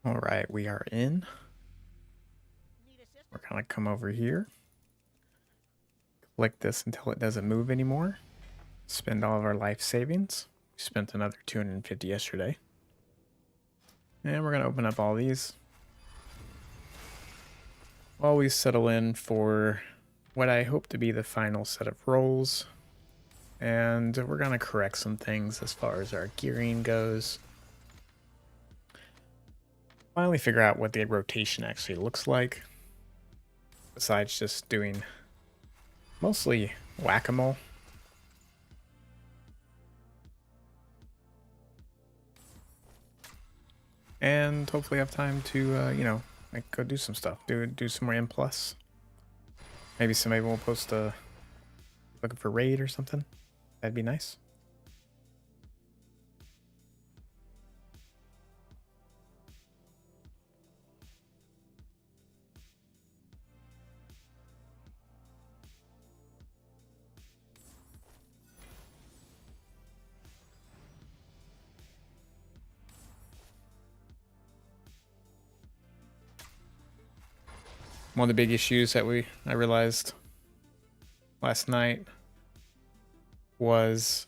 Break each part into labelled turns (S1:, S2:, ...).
S1: All right, we are in. We're gonna come over here, click this until it doesn't move anymore. Spend all of our life savings. We spent another 250 yesterday. And we're gonna open up all these. While we settle in for what I hope to be the final set of rolls. And we're gonna correct some things as far as our gearing goes. Finally figure out what the rotation actually looks like. Besides just doing mostly whack-a-mole. And hopefully have time to, like go do some stuff. Do some more M+. Maybe somebody will post a looking for raid or something. That'd be nice. One of the big issues that I realized last night was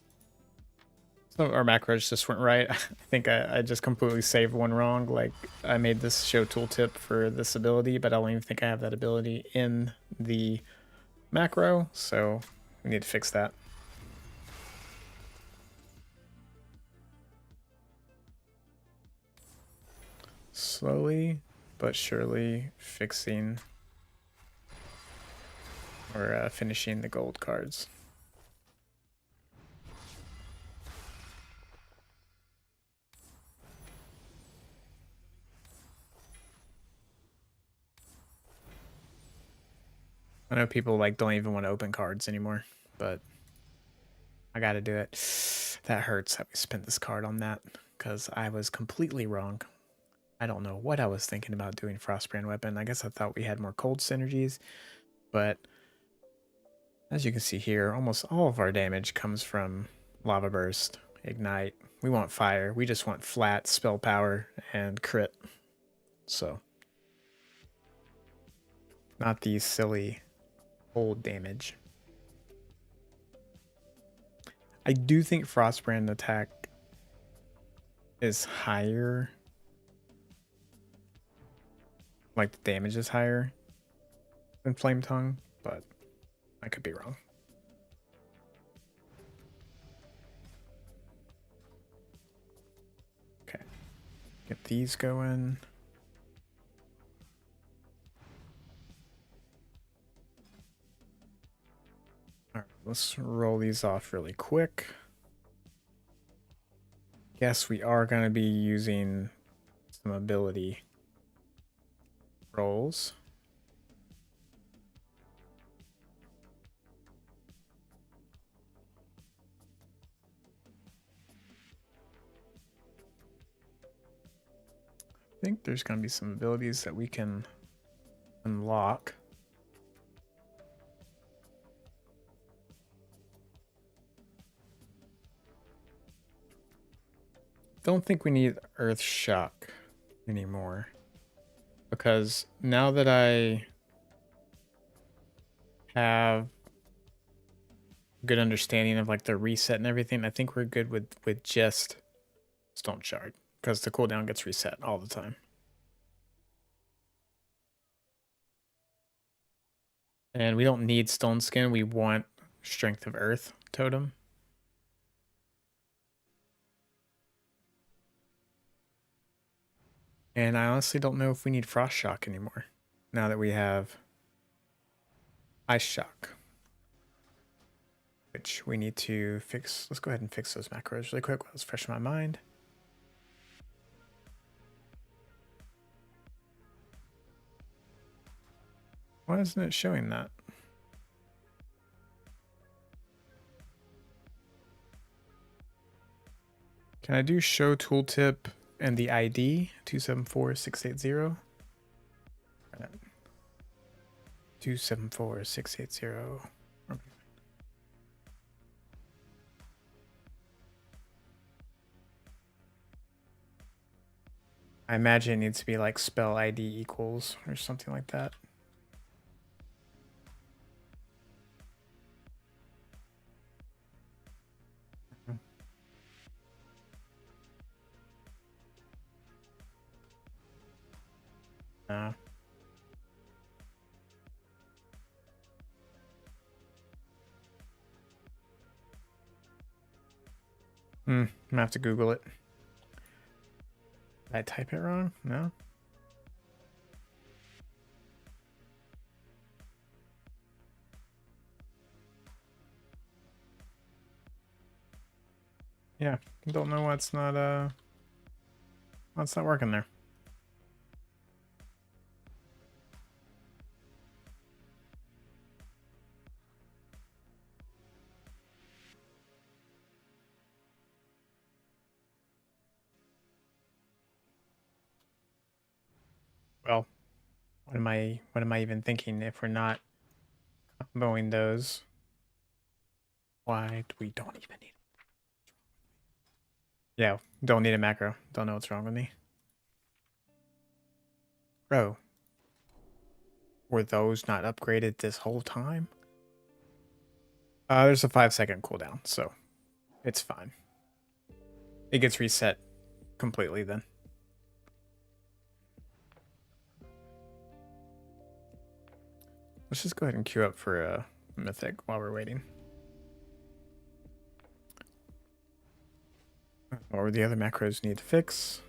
S1: some of our macros just weren't right. I think I just completely saved one wrong. Like I made this show tooltip for this ability, but I don't even think I have that ability in the macro, so we need to fix that. Slowly but surely fixing or finishing the gold cards. I know people like don't even want to open cards anymore, but I gotta do it. That hurts that we spent this card on that because I was completely wrong. I don't know what I was thinking about doing Frostbrand Weapon. I guess I thought we had more cold synergies, but as you can see here, almost all of our damage comes from Lava Burst, Ignite. We want fire. We just want flat spell power and crit. So, not these silly old damage. I do think Frostbrand attack is higher. Like the damage is higher than Flame Tongue, but I could be wrong. Okay, get these going. All right, let's roll these off really quick. Guess we are going to be using some ability rolls. I think there's going to be some abilities that we can unlock. Don't think we need Earth Shock anymore, because now that I have good understanding of like the reset and everything, I think we're good with just Stone Shard, because the cooldown gets reset all the time. And we don't need Stone Skin, we want Strength of Earth Totem. And I honestly don't know if we need Frost Shock anymore, now that we have Ice Shock, which we need to fix. Let's go ahead and fix those macros really quick while it's fresh in my mind. Why isn't it showing that? Can I do show tooltip and the ID 274680? 274680. I imagine it needs to be like spell ID equals or something like that. No. I'm gonna have to Google it. Did I type it wrong? No. Yeah, don't know what's not working there. Well, what am I even thinking if we're not comboing those? Why do we don't even need? Yeah, don't need a macro. Don't know what's wrong with me. Bro, were those not upgraded this whole time? There's a 5-second cooldown, so it's fine. It gets reset completely then. Let's just go ahead and queue up for a mythic while we're waiting. What were the other macros need to fix?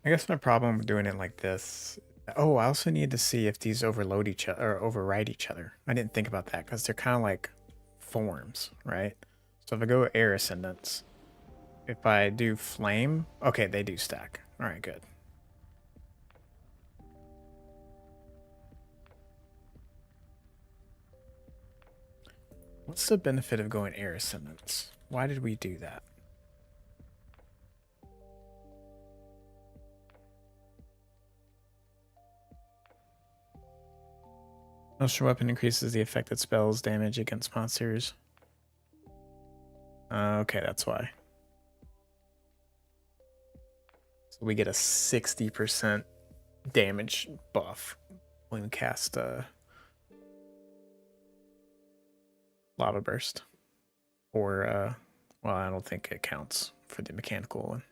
S1: I guess my problem with doing it like this. Oh, I also need to see if these overload each other or override each other. I didn't think about that because they're kind of like forms, right? So if I go air ascendants, if I do flame, okay, they do stack. All right, good. What's the benefit of going air ascendants? Why did we do that? Monster weapon increases the affected spell's damage against monsters. Okay, that's why. So we get a 60% damage buff when we cast Lava Burst. Or, well, I don't think it counts for the mechanical one.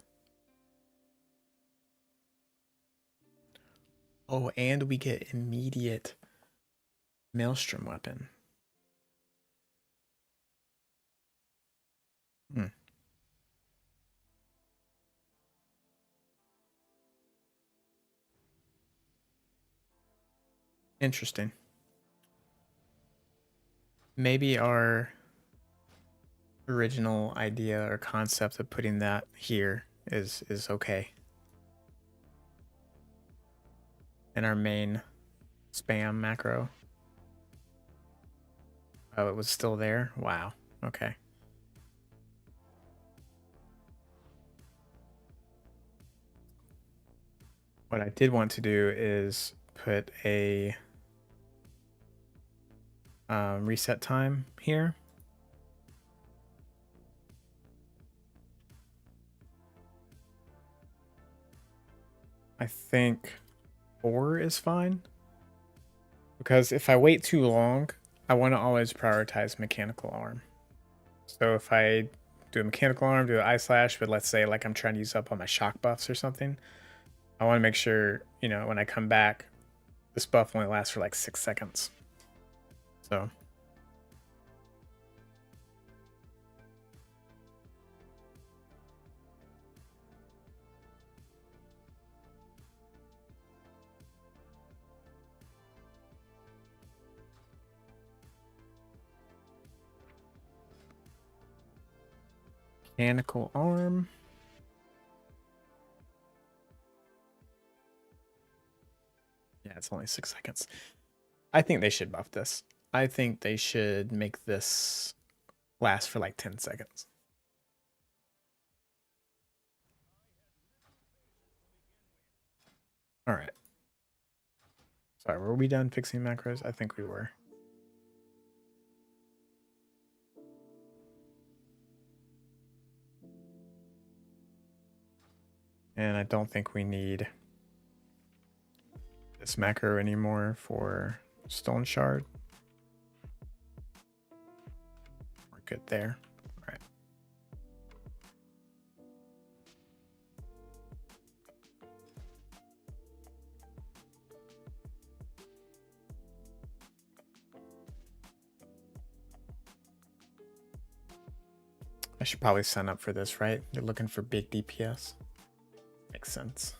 S1: Oh, and we get immediate Maelstrom weapon. Hmm. Interesting. Maybe our original idea or concept of putting that here is okay. And our main spam macro. Oh, it was still there? Wow. Okay. What I did want to do is put a reset time here. I think 4 is fine. Because if I wait too long, I want to always prioritize mechanical arm. So if I do a mechanical arm, do an eye slash, but let's say like I'm trying to use up all my shock buffs or something, I want to make sure, you know, when I come back, this buff only lasts for like 6 seconds. So mechanical arm. Yeah, it's only 6 seconds. I think they should buff this. I think they should make this last for like 10 seconds. All right. Sorry, were we done fixing macros? I think we were. And I don't think we need this macro anymore for stone shard. We're good there. All right. I should probably sign up for this, right? You're looking for big DPS. Makes sense.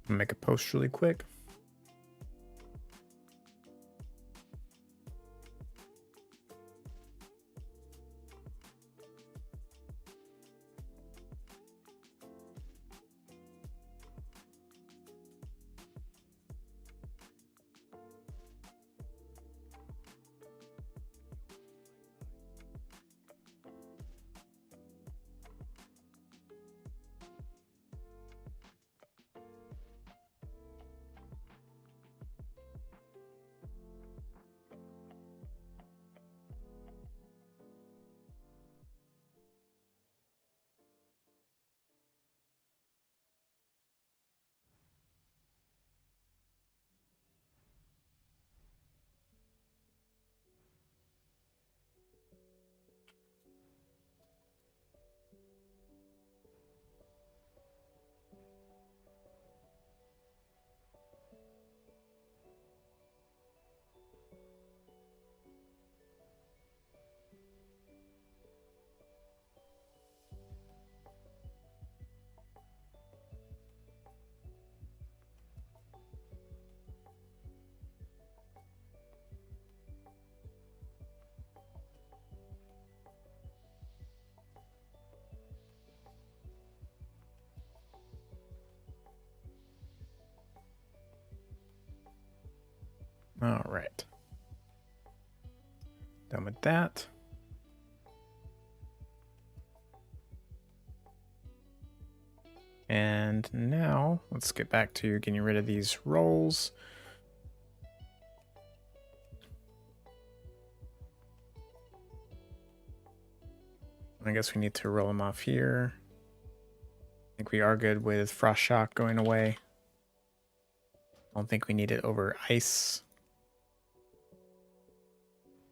S1: I'll make a post really quick. All right. Done with that. And now let's get back to getting rid of these rolls. I guess we need to roll them off here. I think we are good with Frost Shock going away. Don't think we need it over ice.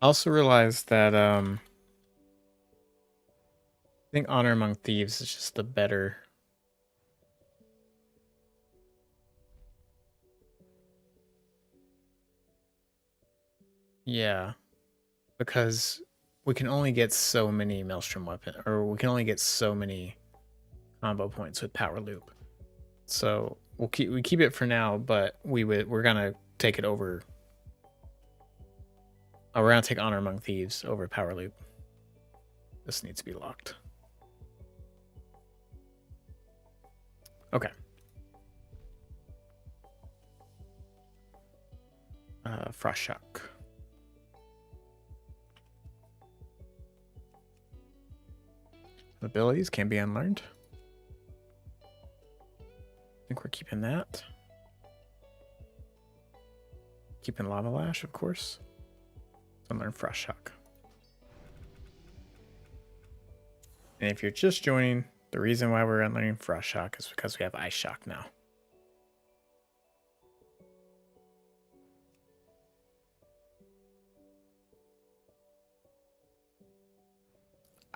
S1: I also realized that I think Honor Among Thieves is just the better. Yeah, because we can only get so many Maelstrom weapon, or we can only get so many combo points with Power Loop. So we keep it for now, but we're gonna take it over. Oh, we're gonna take Honor Among Thieves over Power Loop. This needs to be locked. Okay. Frost Shock. Abilities can be unlearned. I think we're keeping that. Keeping Lava Lash, of course. Unlearn Frost Shock. And if you're just joining, the reason why we're unlearning Frost Shock is because we have Ice Shock now.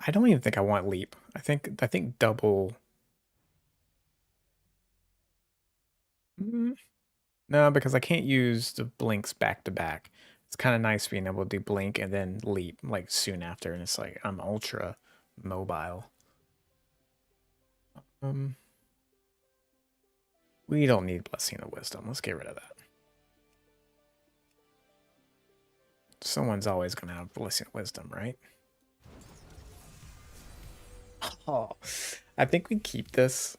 S1: I don't even think I want Leap. I think double. No, because I can't use the blinks back to back. It's kind of nice being able to do blink and then leap like soon after, and it's like I'm ultra mobile. We don't need Blessing of Wisdom. Let's get rid of that. Someone's always gonna have Blessing of Wisdom, right? Oh, I think we keep this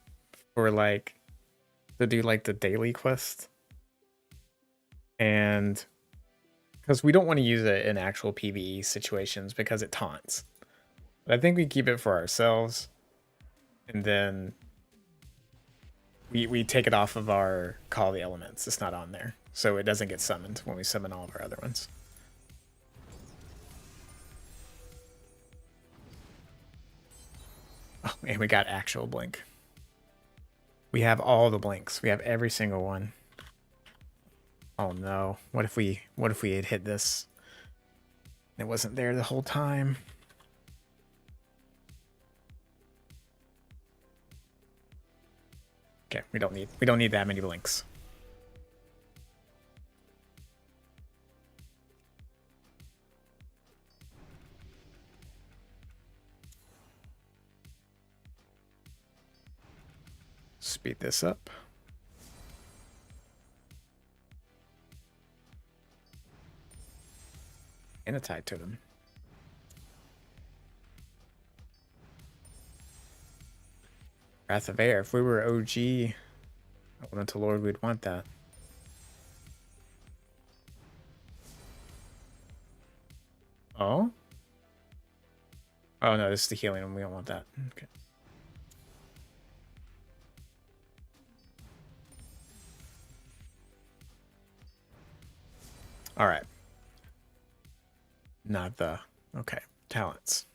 S1: for like to do like the daily quest, and because we don't want to use it in actual PvE situations because it taunts. But I think we keep it for ourselves, and then we take it off of our Call of the Elements. It's not on there, so it doesn't get summoned when we summon all of our other ones. Oh, and we got actual blink. We have all the blinks. We have every single one. Oh no. What if we had hit this? It wasn't there the whole time. Okay, we don't need that many blinks. Speed this up. And a tide totem. Wrath of Air. If we were OG Elemental Lord, we'd want that. Oh? Oh no, this is the healing one. We don't want that. Okay. All right. Not the... Okay. Talents.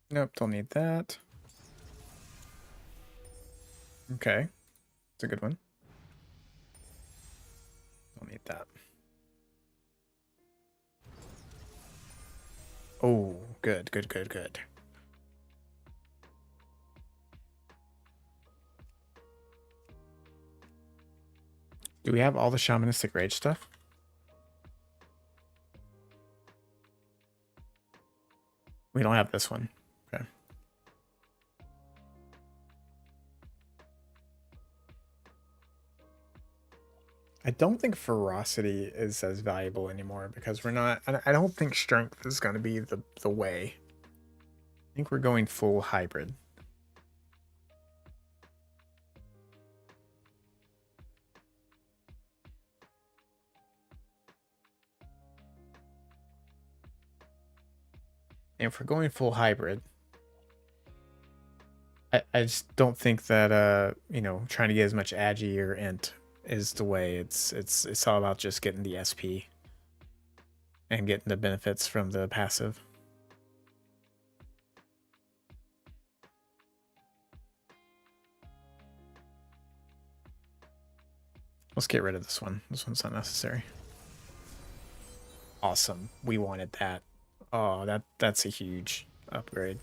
S1: Nope, don't need that. Okay. It's a good one. Don't need that. Oh, good, good, good, good. Do we have all the Shamanistic Rage stuff? We don't have this one. Okay. I don't think Ferocity is as valuable anymore because we're not... I don't think Strength is going to be the way. I think we're going full hybrid. And if we're going full hybrid, I just don't think that you know, trying to get as much agi or int is the way. It's all about just getting the SP and getting the benefits from the passive. Let's get rid of this one. This one's not necessary. Awesome. We wanted that. Oh, that's a huge upgrade.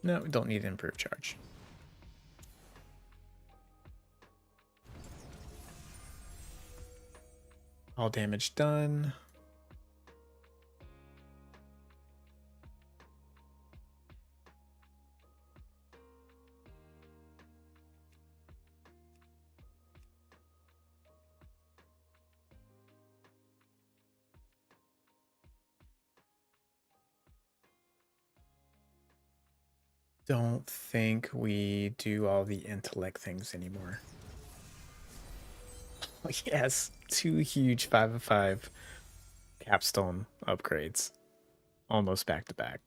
S1: No, we don't need improved charge. All damage done. Don't think we do all the intellect things anymore. Oh, yes, 2 huge 5/5 capstone upgrades. Almost back to back.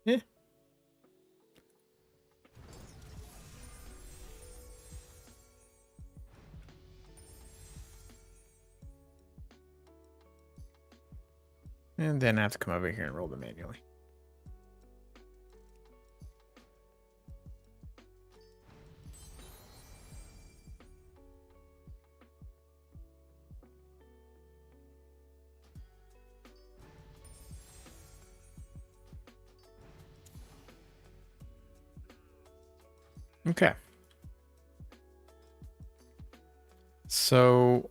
S1: Yeah. And then I have to come over here and roll them manually. Okay. So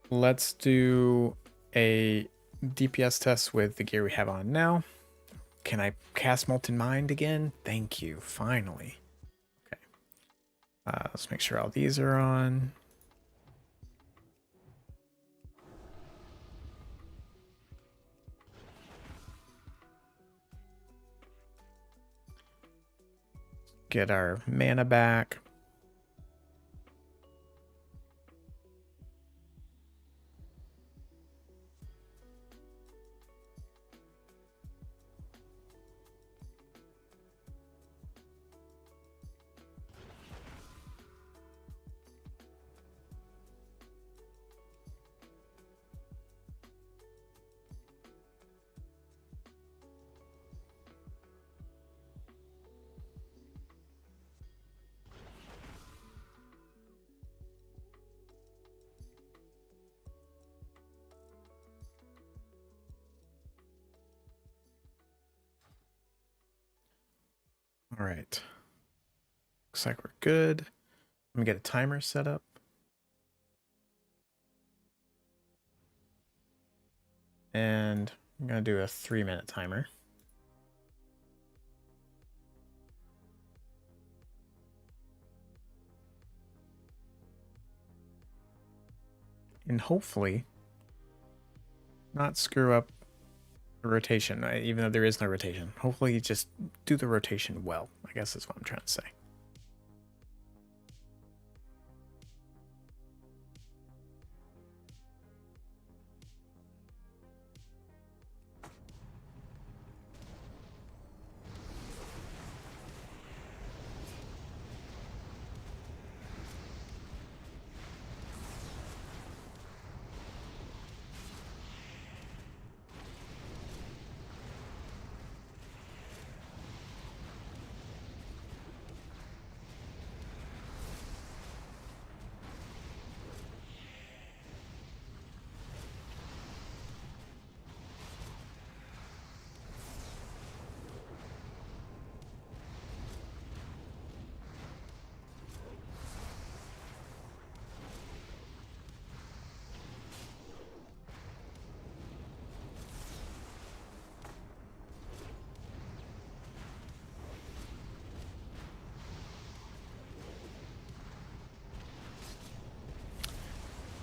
S1: let's do a DPS test with the gear we have on now. Can I cast Molten Mind again? Thank you, finally. Okay. Let's make sure all these are on. Get our mana back. All right. Looks like we're good. Let me get a timer set up. And I'm going to do a 3-minute timer. And hopefully not screw up the rotation, even though there is no rotation. Hopefully just do the rotation well, I guess is what I'm trying to say.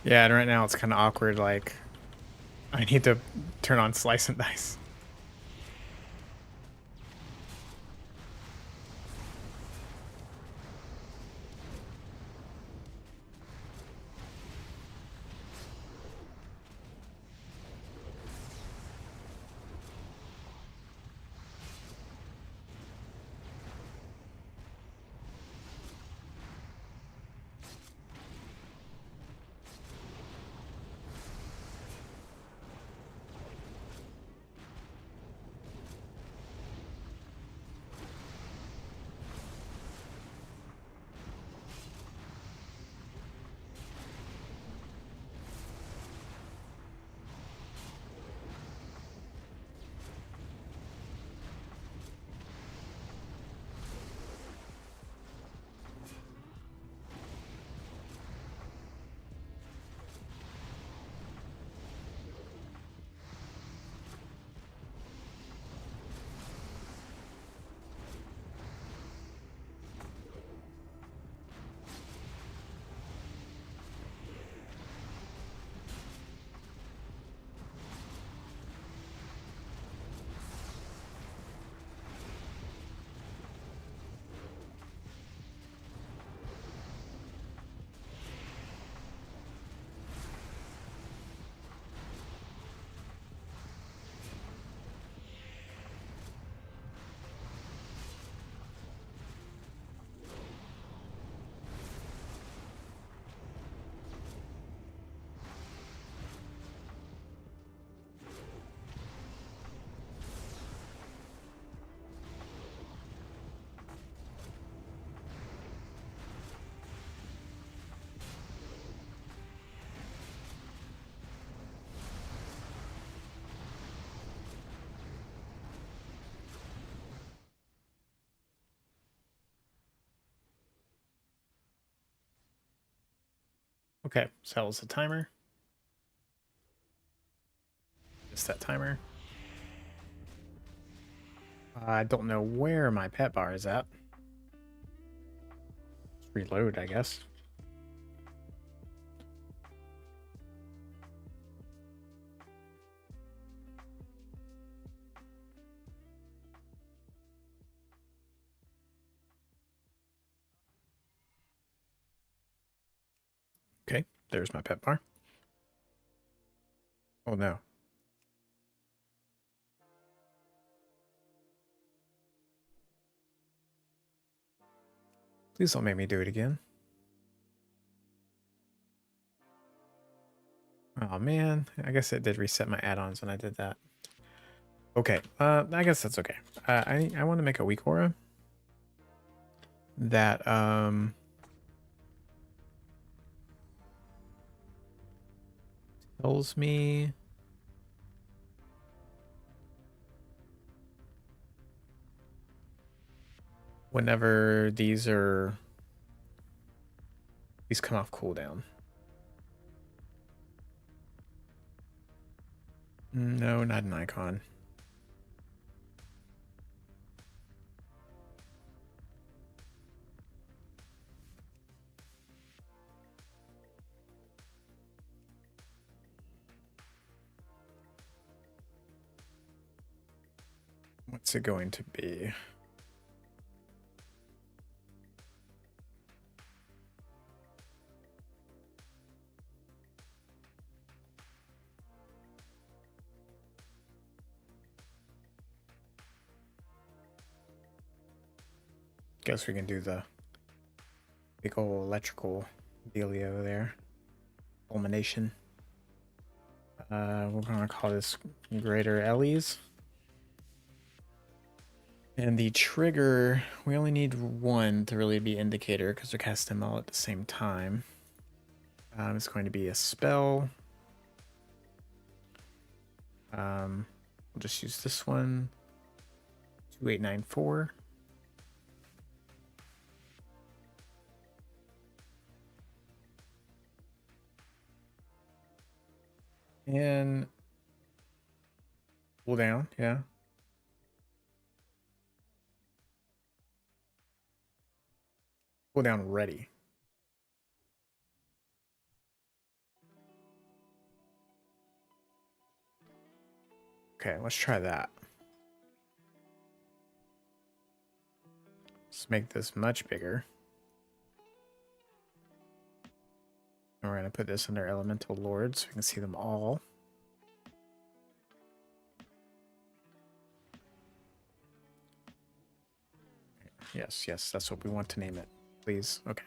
S1: Yeah, and right now it's kind of awkward, like, I need to turn on Slice and Dice. Okay, so that was the timer. Just that timer. I don't know where my pet bar is at. Let's reload, I guess. Okay, there's my pet bar. Oh no. Please don't make me do it again. Oh man, I guess it did reset my add-ons when I did that. Okay, I guess that's okay. I want to make a weak aura that tells me whenever these come off cooldown. No, not an icon. What's it going to be? Guess we can do the big old electrical dealio there. Culmination. We're gonna call this Greater Ellie's. And the trigger, we only need one to really be indicator because we cast them all at the same time. It's going to be a spell. We'll just use this one. 2894. And pull down, yeah. Pull down ready. Okay, let's try that. Let's make this much bigger. And we're going to put this under Elemental Lords so we can see them all. Yes, yes, that's what we want to name it. Please. Okay.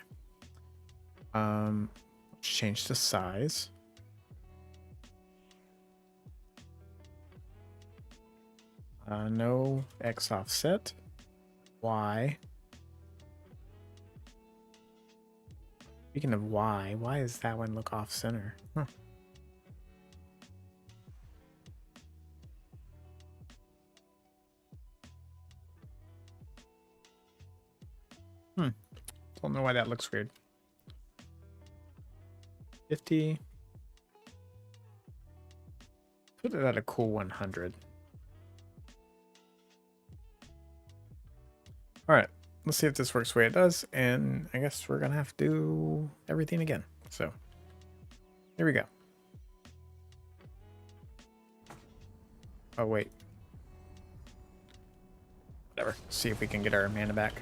S1: Let's change the size. No X offset. Y. Speaking of Y, why does that one look off center? Huh. Don't know why that looks weird. 50. Put it at a cool 100. All right, let's see if this works the way it does. And I guess we're going to have to do everything again. So here we go. Oh, wait. Whatever. See if we can get our mana back.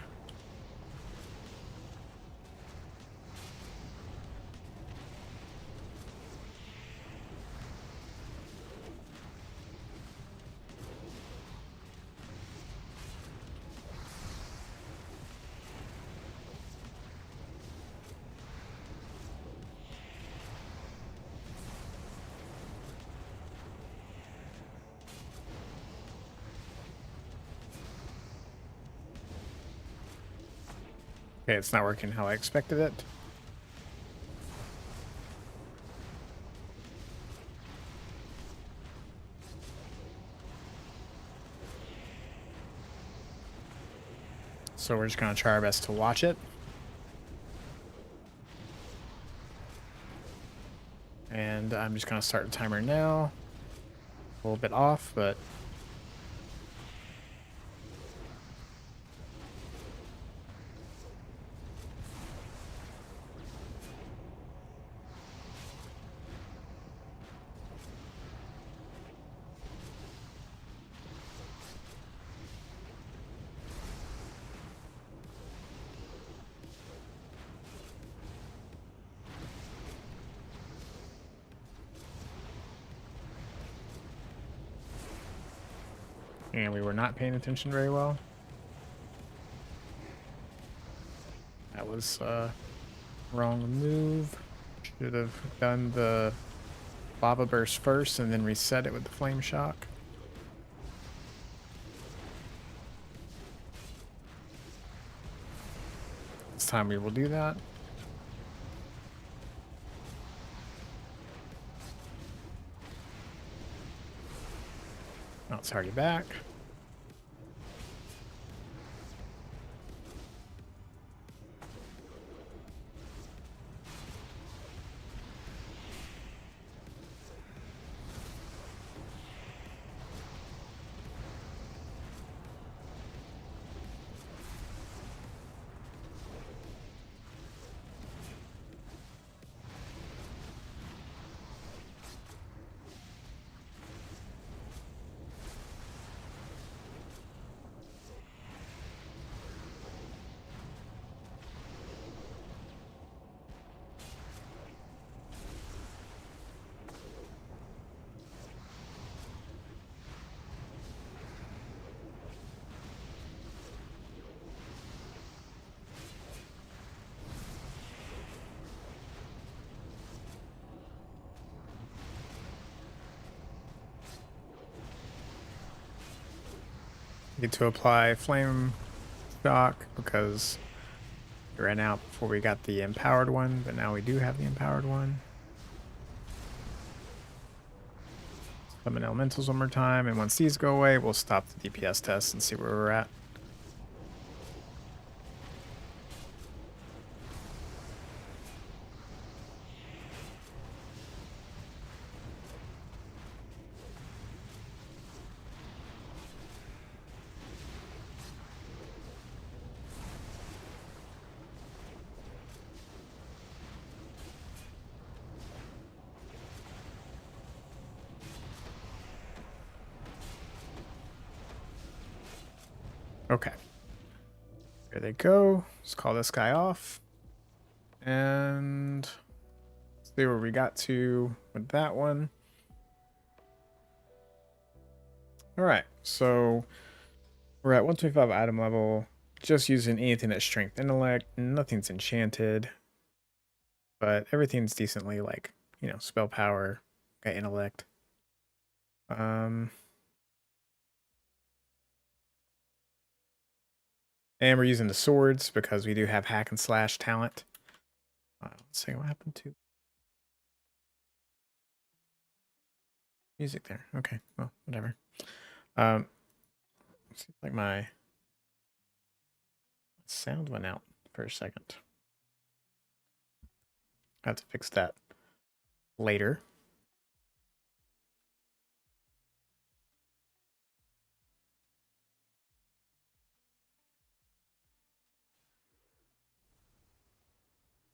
S1: Okay, it's not working how I expected it. So we're just going to try our best to watch it. And I'm just going to start the timer now. A little bit off, but... And we were not paying attention very well. That was wrong move. Should have done the lava burst first and then reset it with the flame shock. This time we will do that. Oh, it's already back. Need to apply flame shock because we ran out before we got the empowered one, but now we do have the empowered one. Summon elementals one more time, and once these go away, we'll stop the DPS test and see where we're at. Okay. Here they go. Let's call this guy off. And see where we got to with that one. Alright, so we're at 125 item level. Just using anything that's strength intellect. Nothing's enchanted. But everything's decently like, you know, spell power, got intellect. And we're using the swords because we do have hack and slash talent. Let's see what happened to music there. Okay, well, whatever. Seems like my sound went out for a second. I have to fix that later.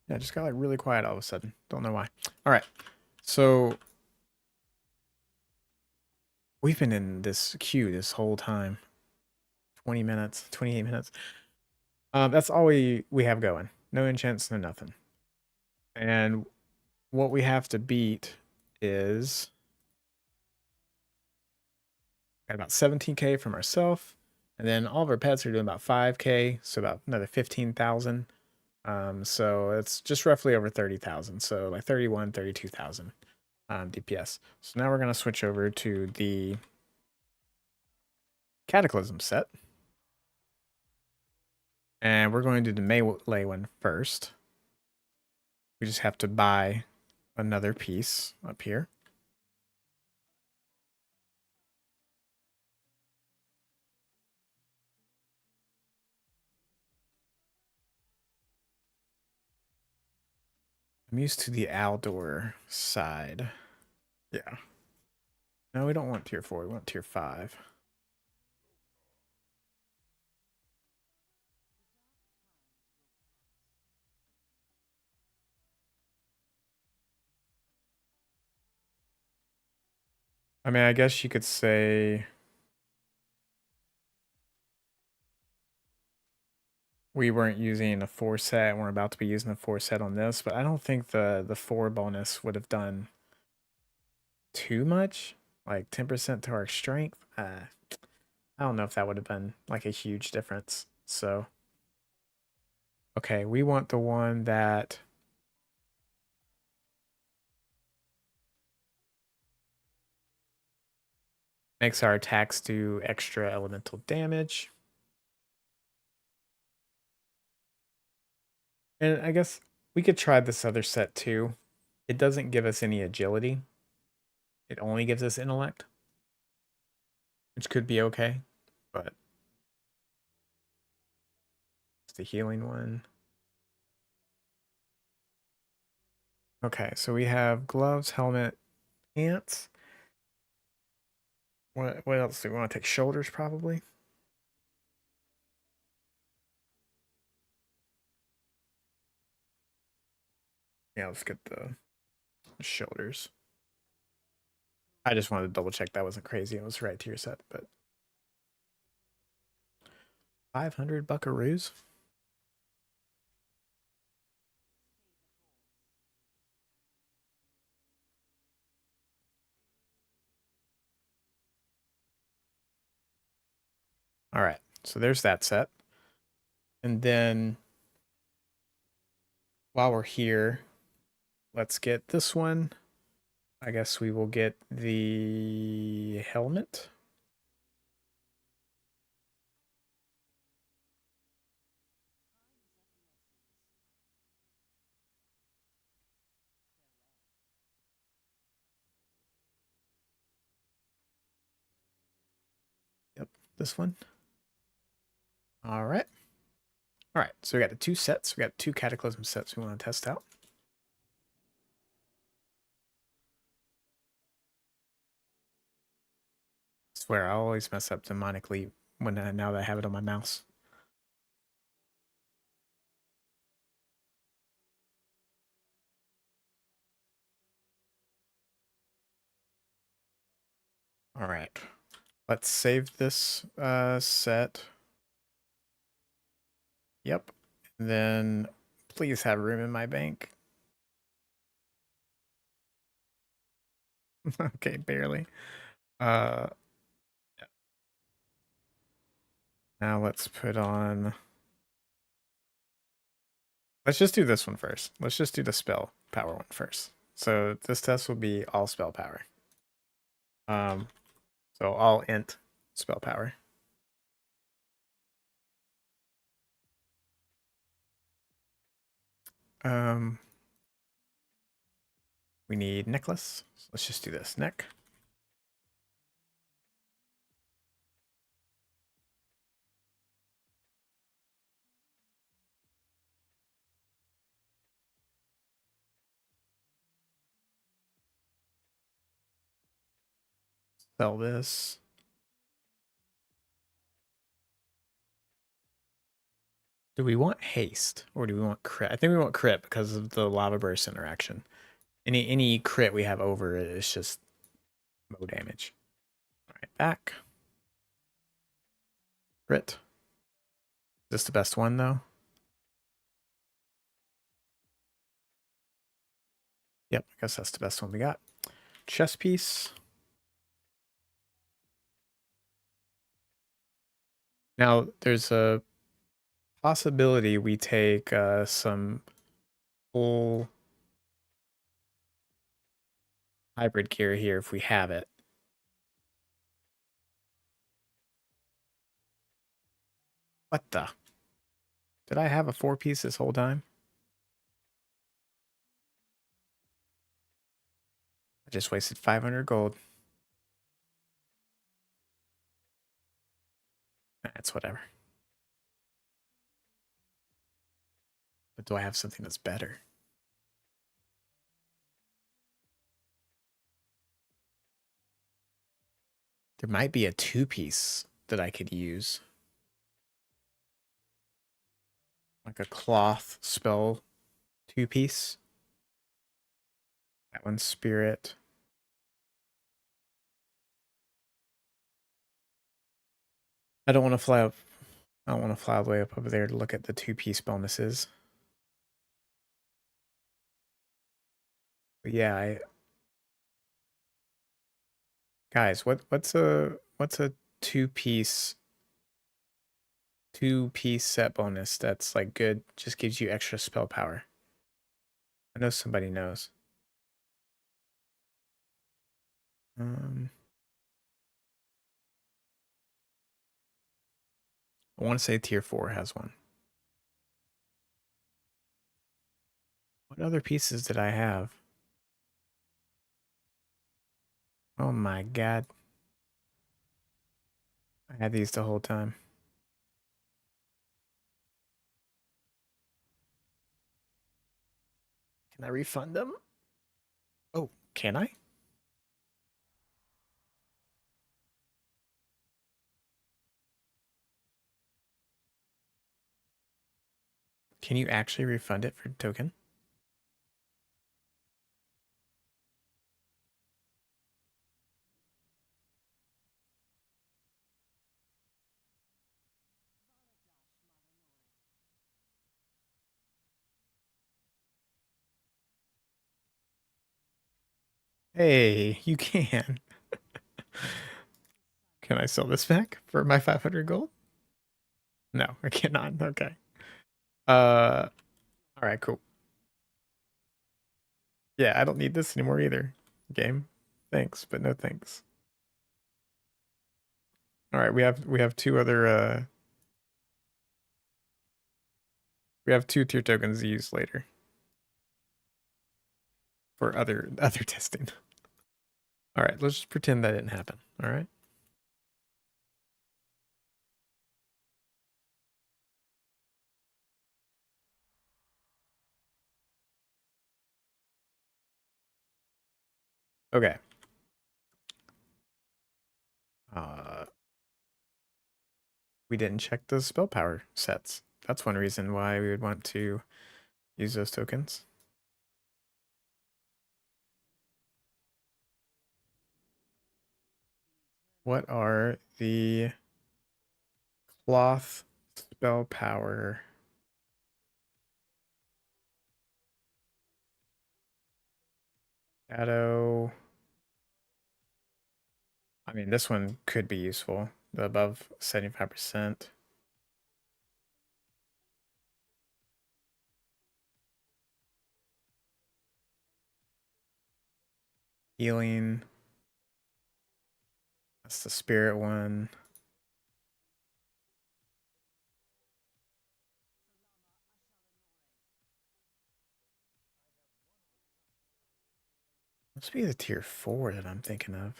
S1: Yeah, it just got like really quiet all of a sudden. Don't know why. All right, so we've been in this queue this whole time. 20 minutes, 28 minutes. That's all we have going. No enchants, no nothing. And what we have to beat is got about 17k from ourselves, and then all of our pets are doing about 5k, so about another 15,000. So it's just roughly over 30,000, so like 31, 32,000 DPS. So now we're gonna switch over to the Cataclysm set, and we're going to do the melee one first. We just have to buy another piece up here. I'm used to the outdoor side. Yeah. No, we don't want tier 4. We want tier 5. I mean, I guess you could say we weren't using a 4 set and we're about to be using a 4 set on this, but I don't think the 4 bonus would have done too much. Like 10% to our strength. I don't know if that would have been like a huge difference. So, okay, we want the one that makes our attacks do extra elemental damage. And I guess we could try this other set too. It doesn't give us any agility. It only gives us intellect, which could be okay, but it's the healing one. Okay, so we have gloves, helmet, pants. What else do we want to take? Shoulders, probably. Yeah, let's get the shoulders. I just wanted to double check that wasn't crazy. It was right to your set, but 500 buckaroos. All right, so there's that set. And then while we're here, let's get this one. I guess we will get the helmet. Yep, this one. All right. All right, so we got the 2 sets. We got 2 Cataclysm sets we want to test out. I swear, I always mess up demonically when now that I have it on my mouse. All right, let's save this set. Yep, and then please have room in my bank. Okay, barely. Uh, Now let's put on. Let's just do this one first. Let's just do the spell power one first. So this test will be all spell power. Um, so all int spell power. Um, we need necklace. So let's just do this neck. Sell this. Do we want haste or do we want crit? I think we want crit because of the lava burst interaction. Any crit we have over it is just low damage. All right, back. Crit. Is this the best one though? Yep, I guess that's the best one we got. Chest piece. Now there's a possibility we take some full hybrid gear here if we have it. What the? Did I have a 4-piece this whole time? I just wasted 500 gold. That's whatever. But do I have something that's better? There might be a 2-piece that I could use. Like a cloth spell 2-piece. That one's spirit. I don't want to fly up. I don't want to fly all the way up over there to look at the 2-piece bonuses. But yeah, guys, what's a 2-piece set bonus that's like good, just gives you extra spell power? I know somebody knows. I want to say tier 4 has one. What other pieces did I have? Oh my god. I had these the whole time. Can I refund them? Oh, can I? Can you actually refund it for token? Hey, you can. Can I sell this back for my 500 gold? No, I cannot. Okay. All right, cool. Yeah, I don't need this anymore either. Game. Thanks, but no thanks. All right, we have two other we have 2 tier tokens to use later for other testing. All right, let's just pretend that didn't happen. All right. Okay. Uh, we didn't check the spell power sets. That's one reason why we would want to use those tokens. What are the cloth spell power? Shadow. I mean, this one could be useful. The above 75%. Healing. That's the spirit one. Must be the tier 4 that I'm thinking of.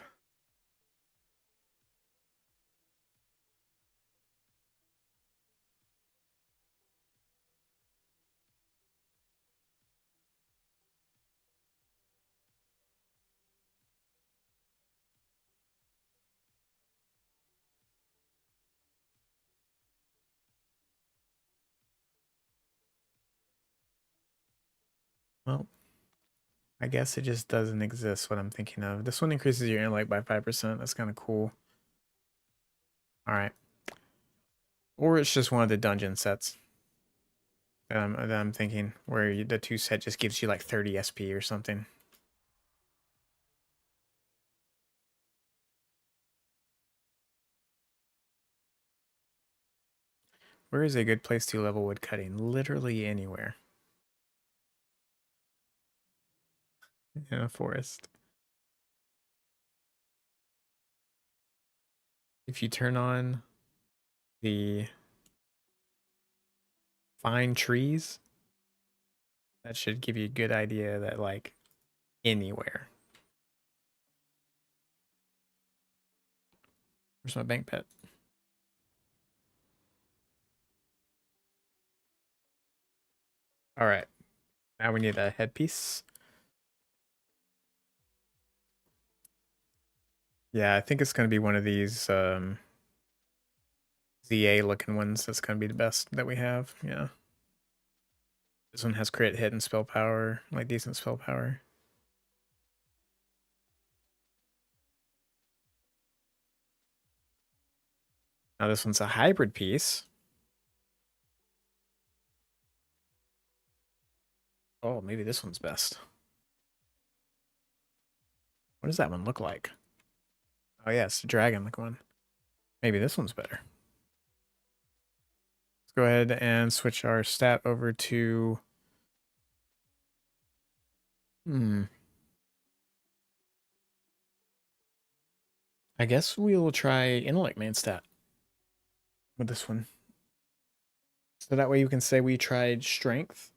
S1: Well, I guess it just doesn't exist what I'm thinking of. This one increases your intellect by 5%. That's kind of cool. All right. Or it's just one of the dungeon sets that I'm thinking, where the 2 set just gives you like 30 SP or something. Where is a good place to level wood cutting? Literally anywhere. In a forest. If you turn on the find trees, that should give you a good idea that like anywhere. Where's my bank pet? All right. Now we need a headpiece. Yeah, I think it's going to be one of these ZA looking ones that's going to be the best that we have. Yeah. This one has crit hit and spell power, like decent spell power. Now this one's a hybrid piece. Oh, maybe this one's best. What does that one look like? Oh yeah, it's the dragon looking one. Maybe this one's better. Let's go ahead and switch our stat over to... I guess we'll try intellect main stat with this one. So that way you can say we tried strength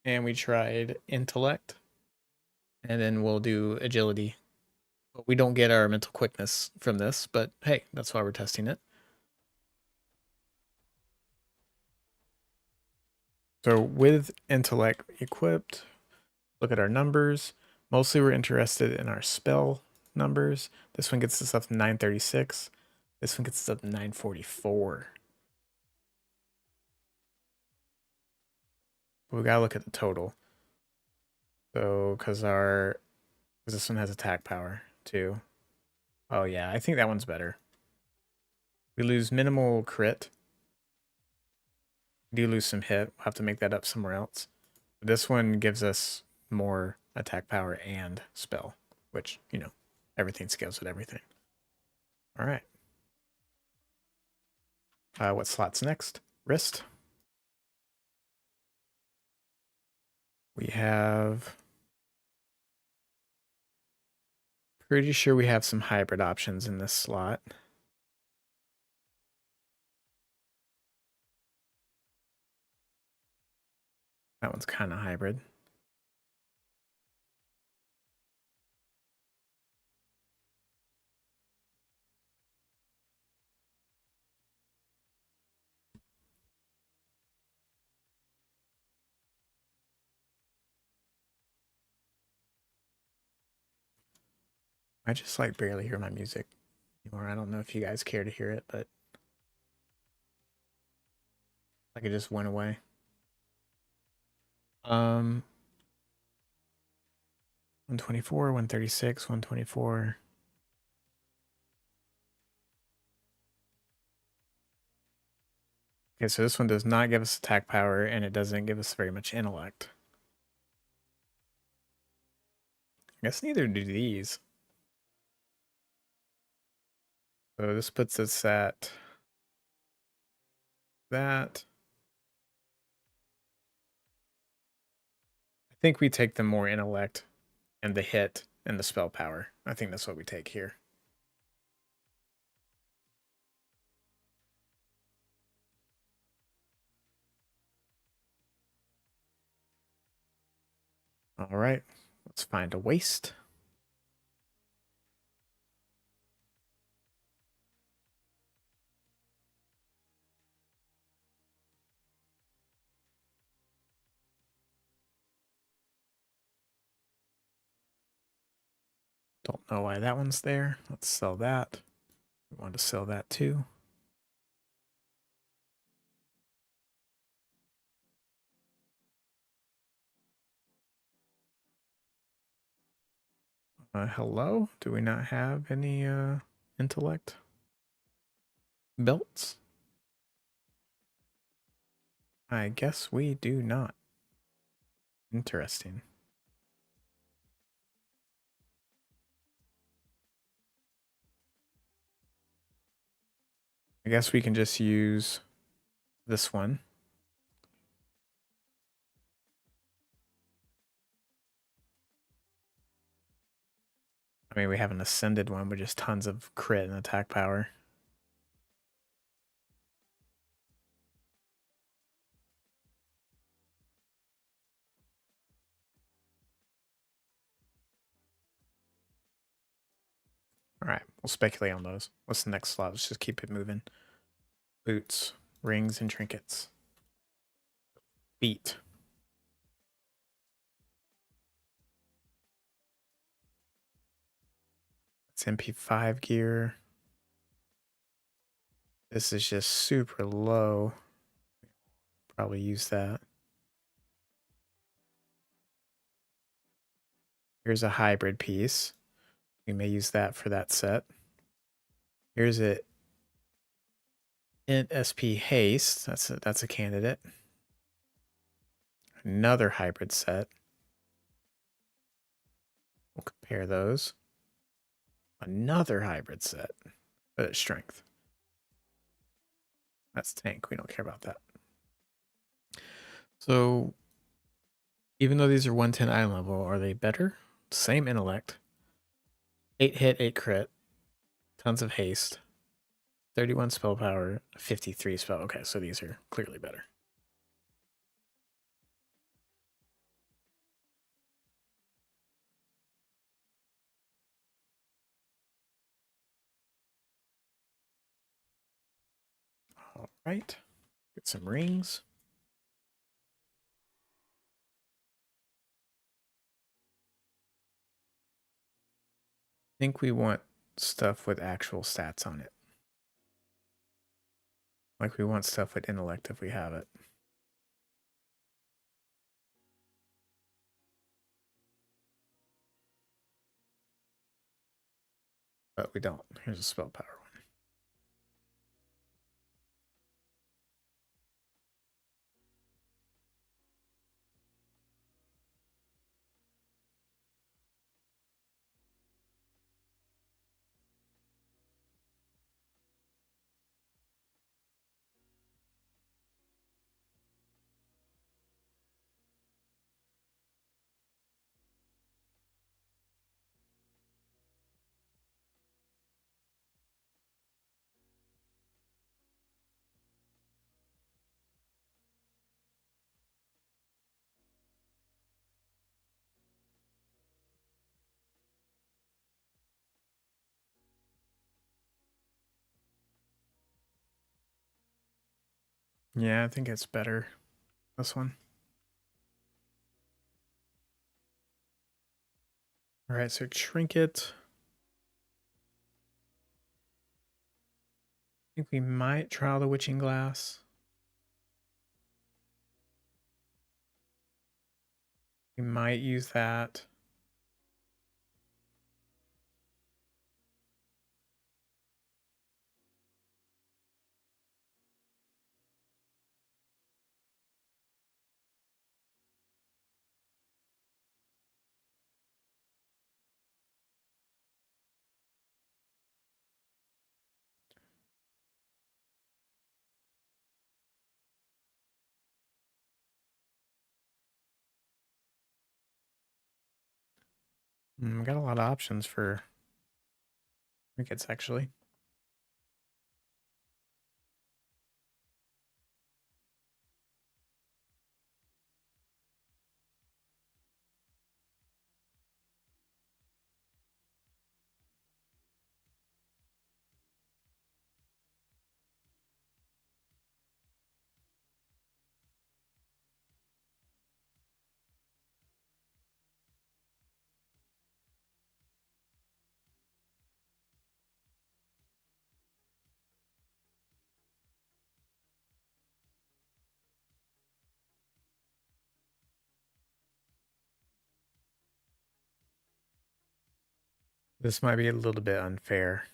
S1: and we tried intellect. And then we'll do agility. But we don't get our mental quickness from this, but hey, that's why we're testing it. So with intellect equipped, look at our numbers. Mostly we're interested in our spell numbers. This one gets us up to 936. This one gets us up to 944. But we gotta look at the total. So, because this one has attack power too. Oh yeah, I think that one's better. We lose minimal crit. We do lose some hit. We'll have to make that up somewhere else. But this one gives us more attack power and spell, which, you know, everything scales with everything. All right. What slot's next? Wrist. We have... Pretty sure we have some hybrid options in this slot. That one's kind of hybrid. I just like barely hear my music anymore. I don't know if you guys care to hear it, but like it just went away. 124, 136, 124. Okay, so this one does not give us attack power, and it doesn't give us very much intellect. I guess neither do these. So this puts us at that. I think we take the more intellect and the hit and the spell power. I think that's what we take here. All right, let's find a waist. Don't know why that one's there. Let's sell that. We want to sell that too. Hello? Do we not have any intellect belts? I guess we do not. Interesting. I guess we can just use this one. I mean, we have an ascended one with just tons of crit and attack power. All right, we'll speculate on those. What's the next slot? Let's just keep it moving. Boots, rings, and trinkets. Feet. It's MP5 gear. This is just super low. Probably use that. Here's a hybrid piece. We may use that for that set. Here's it. Int SP haste. That's a candidate. Another hybrid set. We'll compare those. Another hybrid set. Strength. That's tank. We don't care about that. So even though these are 110 item level, are they better? Same intellect. 8 hit, 8 crit. Tons of haste. 31 spell power, 53 spell. Okay, so these are clearly better. All right. Get some rings. I think we want stuff with actual stats on it. Like we want stuff with intellect if we have it. But we don't. Here's a spell power one. Yeah, I think it's better. This one. All right, so trinket. I think we might trial the witching glass. We might use that. Got a lot of options for trinkets, actually. This might be a little bit unfair.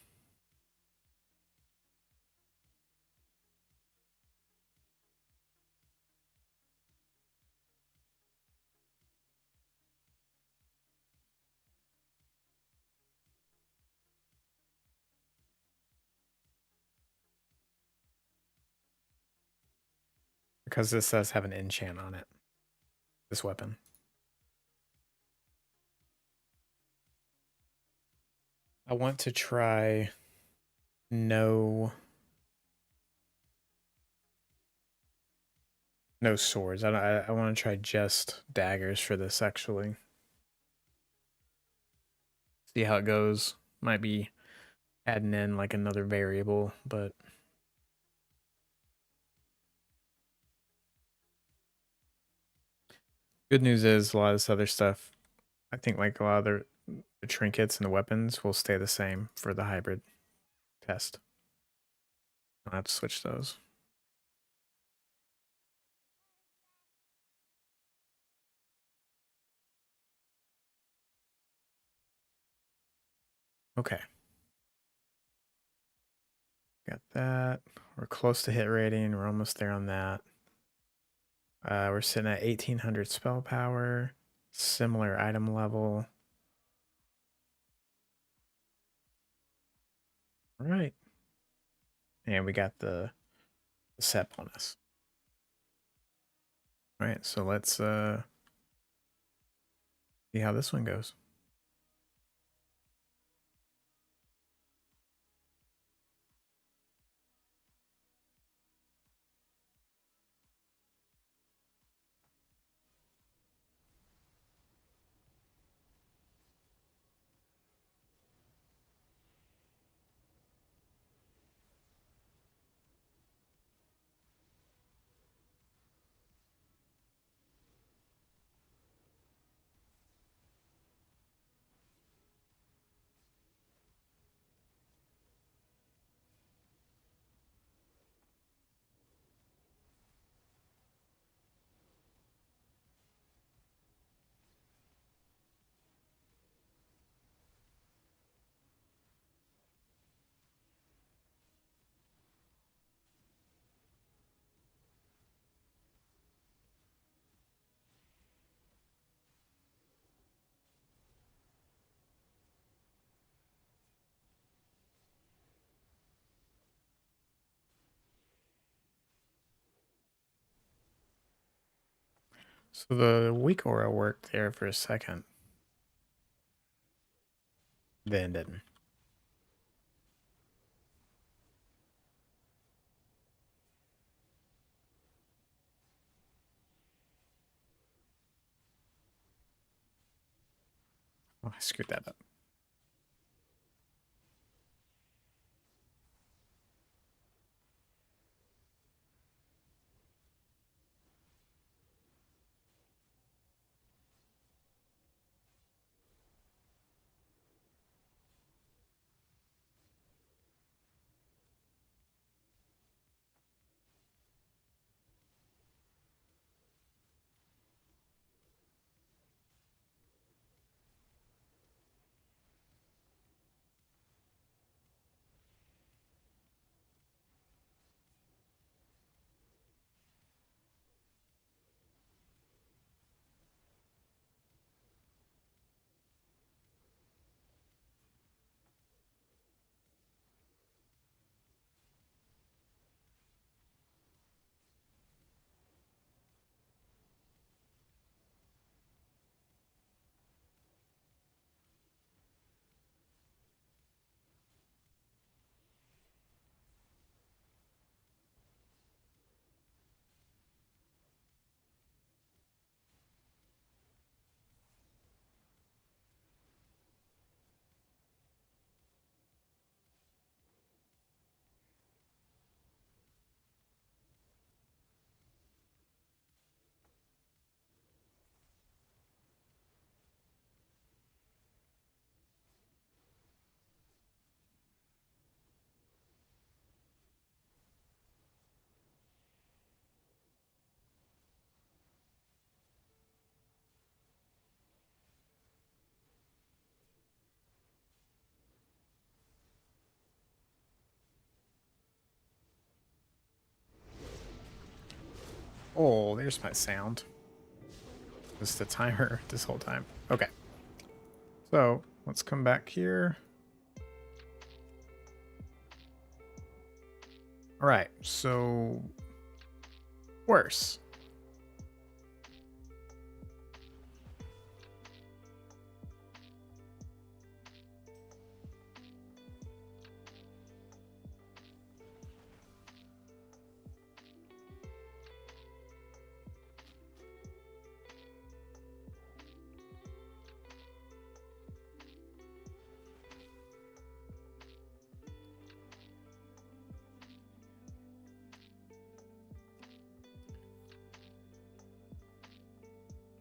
S1: Because this does have an enchant on it. This weapon. I want to try no swords. I want to try just daggers for this, actually. See how it goes. Might be adding in like another variable, but good news is a lot of this other stuff, I think like a lot of The trinkets and the weapons will stay the same for the hybrid test. I'll have to switch those. Okay. Got that. We're close to hit rating. We're almost there on that. We're sitting at 1800 spell power. Similar item level. All right. And we got the set bonus. All right, so let's see how this one goes. So the weak aura worked there for a second. Then didn't. Oh, I screwed that up. Oh, there's my sound. This is the timer this whole time. Okay. So let's come back here. All right. So worse.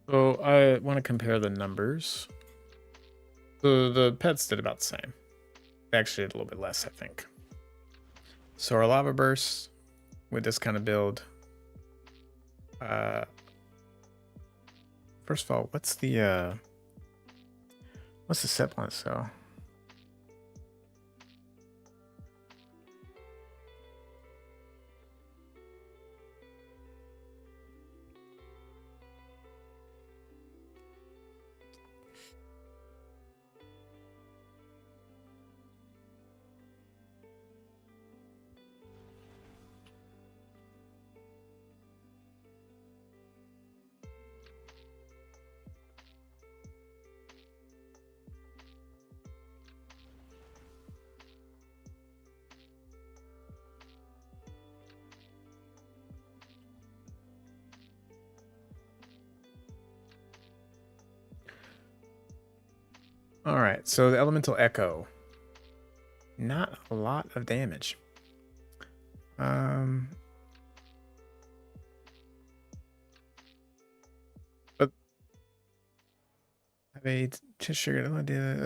S1: So I want to compare the numbers. The pets did about the same. They actually did a little bit less, I think. So our lava bursts with this kind of build. First of all, what's the set point cell? All right, so the elemental echo, not a lot of damage. But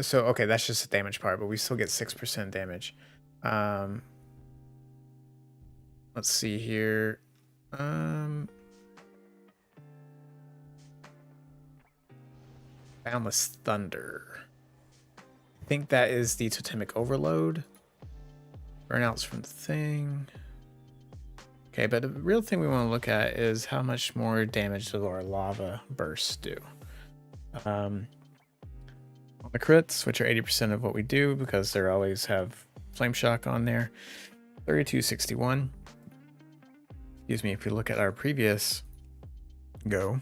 S1: so okay, that's just the damage part, but we still get 6% damage. Let's see here. Boundless Thunder. I think that is the totemic overload. Burnouts from the thing. Okay, but the real thing we want to look at is how much more damage do our lava bursts do. On the crits, which are 80% of what we do because they always have flame shock on there, 3261. Excuse me, if you look at our previous go,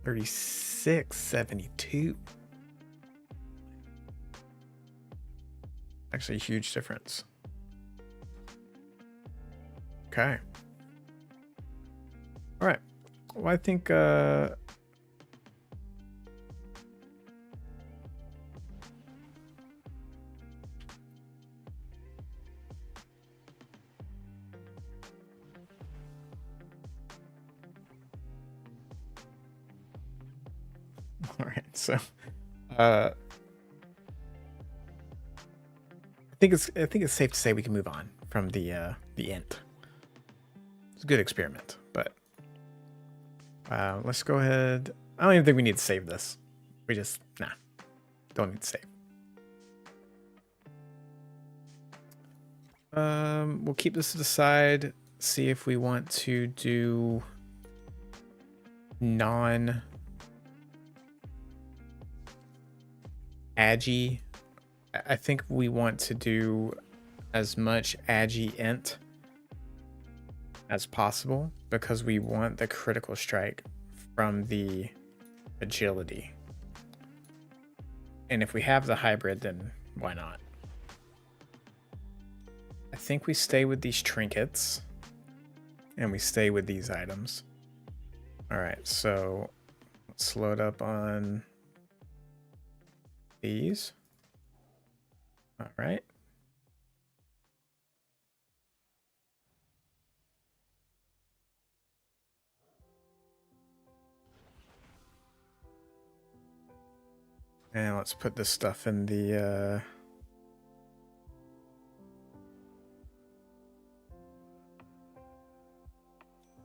S1: 3672. Actually, a huge difference. Okay. All right. Well, I think all right. So I think it's safe to say we can move on from the int. It's a good experiment, but let's go ahead. I don't even think we need to save this. We just don't need to save. We'll keep this to the side. See if we want to do non-agi. I think we want to do as much agi int as possible because we want the critical strike from the agility. And if we have the hybrid, then why not? I think we stay with these trinkets and we stay with these items. All right, so let's load up on these. All right. And let's put this stuff in the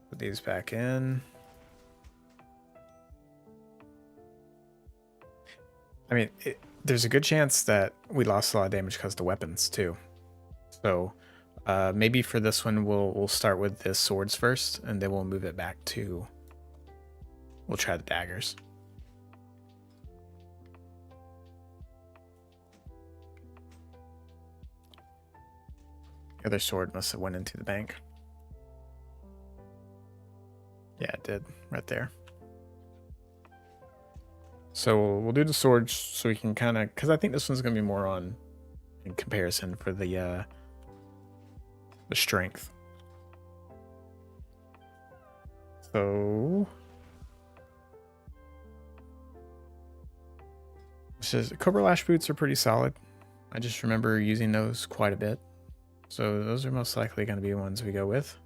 S1: put these back in. I mean, there's a good chance that we lost a lot of damage because of the weapons too. So maybe for this one we'll start with the swords first, and then we'll move it back to. We'll try the daggers. The other sword must have went into the bank. Yeah, it did right there. So we'll do the swords so we can kind of, because I think this one's going to be more on in comparison for the strength. So Cobra Lash boots are pretty solid. I just remember using those quite a bit. So those are most likely going to be the ones we go with.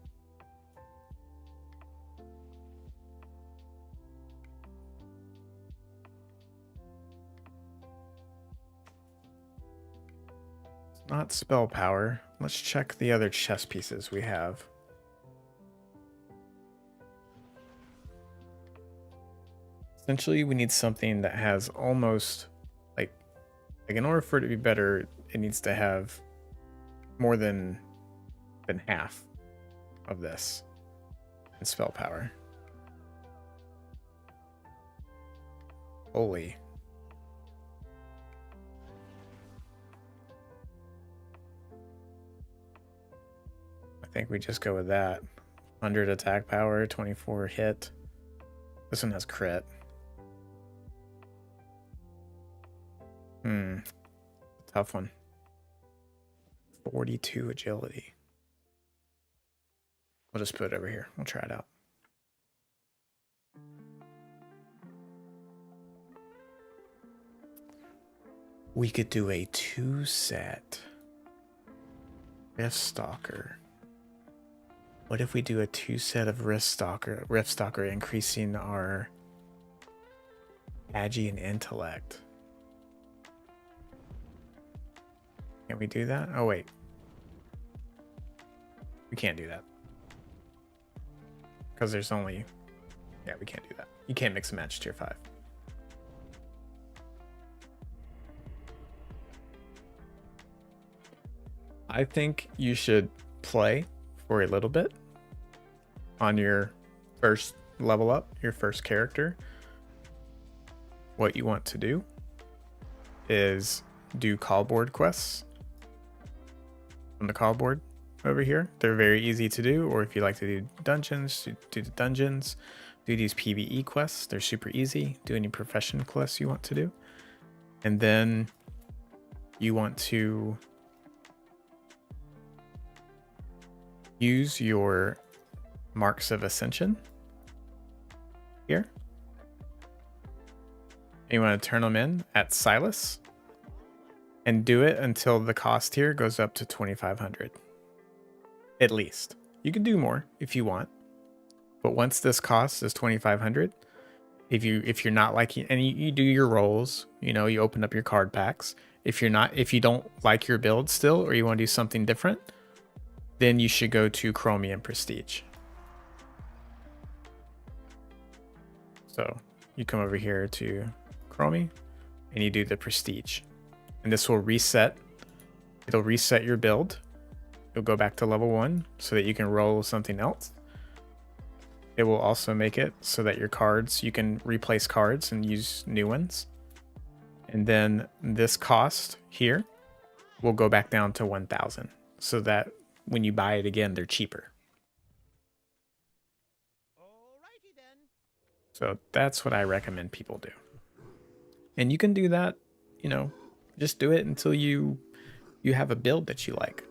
S1: Not spell power. Let's check the other chess pieces we have. Essentially, we need something that has almost like in order for it to be better, it needs to have more than half of this in spell power. Holy. I think we just go with that. 100 attack power, 24 hit. This one has crit. Tough one. 42 agility. We'll just put it over here. We'll try it out. We could do a 2-set Rift Stalker. What if we do a 2-set of Rift Stalker, increasing our Agi and Intellect? Can we do that? Oh, wait. We can't do that. Because there's only... Yeah, we can't do that. You can't mix and match tier 5. I think you should play for a little bit on your first level up, your first character. What you want to do is do call board quests on the call board over here. They're very easy to do, or if you like to do dungeons, do the dungeons, do these PvE quests. They're super easy. Do any profession quests you want to do. And then you want to use your marks of ascension here. You want to turn them in at Silas and do it until the cost here goes up to 2,500. At least. You can do more if you want, but once this cost is 2,500, if you're not liking, and you do your rolls, you open up your card packs. If you don't like your build still, or you want to do something different, then you should go to Chromium Prestige. So you come over here to Chromi and you do the Prestige, and this will reset. It'll reset your build. You'll go back to level 1 so that you can roll something else. It will also make it so that your cards, you can replace cards and use new ones. And then this cost here will go back down to 1,000 so that when you buy it again, they're cheaper. Alrighty then. So that's what I recommend people do. And you can do that, just do it until you have a build that you like.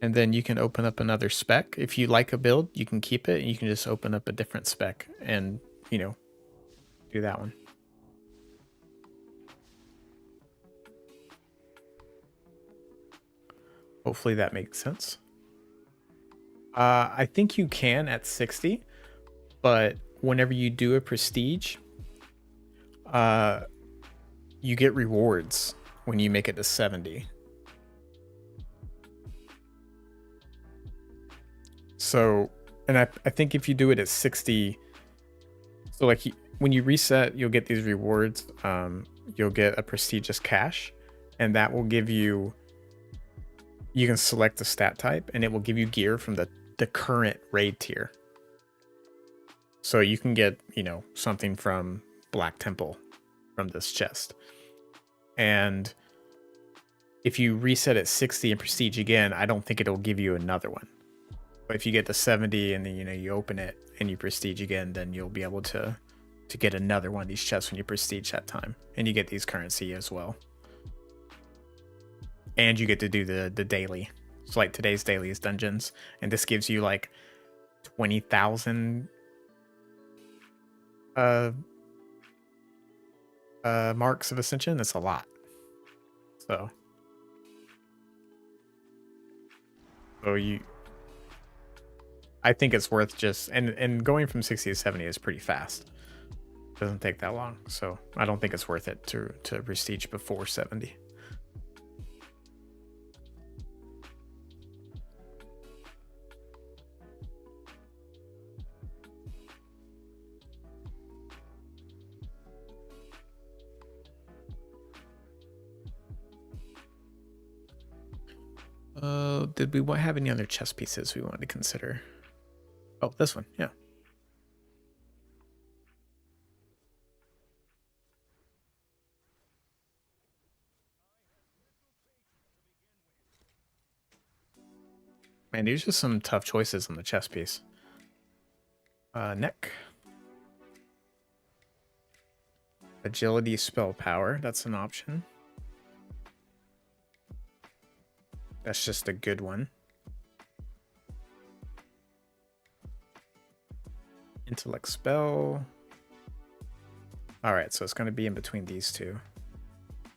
S1: And then you can open up another spec. If you like a build, you can keep it, and you can just open up a different spec and, do that one. Hopefully that makes sense. I think you can at 60, but whenever you do a prestige, you get rewards when you make it to 70. So, and I think if you do it at 60, so like when you reset, you'll get these rewards. You'll get a prestigious cash, and that will give you, you can select the stat type, and it will give you gear from the current raid tier. So you can get, something from Black Temple from this chest. And if you reset at 60 and prestige again, I don't think it'll give you another one. But if you get to 70 and then, you open it and you prestige again, then you'll be able to get another one of these chests when you prestige that time. And you get these currency as well. And you get to do the daily. So like today's daily is dungeons. And this gives you like 20,000 marks of ascension. That's a lot. So I think it's worth just, and going from 60 to 70 is pretty fast. Doesn't take that long, so I don't think it's worth it to prestige before 70. Did we have any other chess pieces we wanted to consider? Oh, this one, yeah. Man, these are just some tough choices on the chess piece. Neck. Agility, spell power, that's an option. That's just a good one. Intellect spell. Alright, so it's going to be in between these two.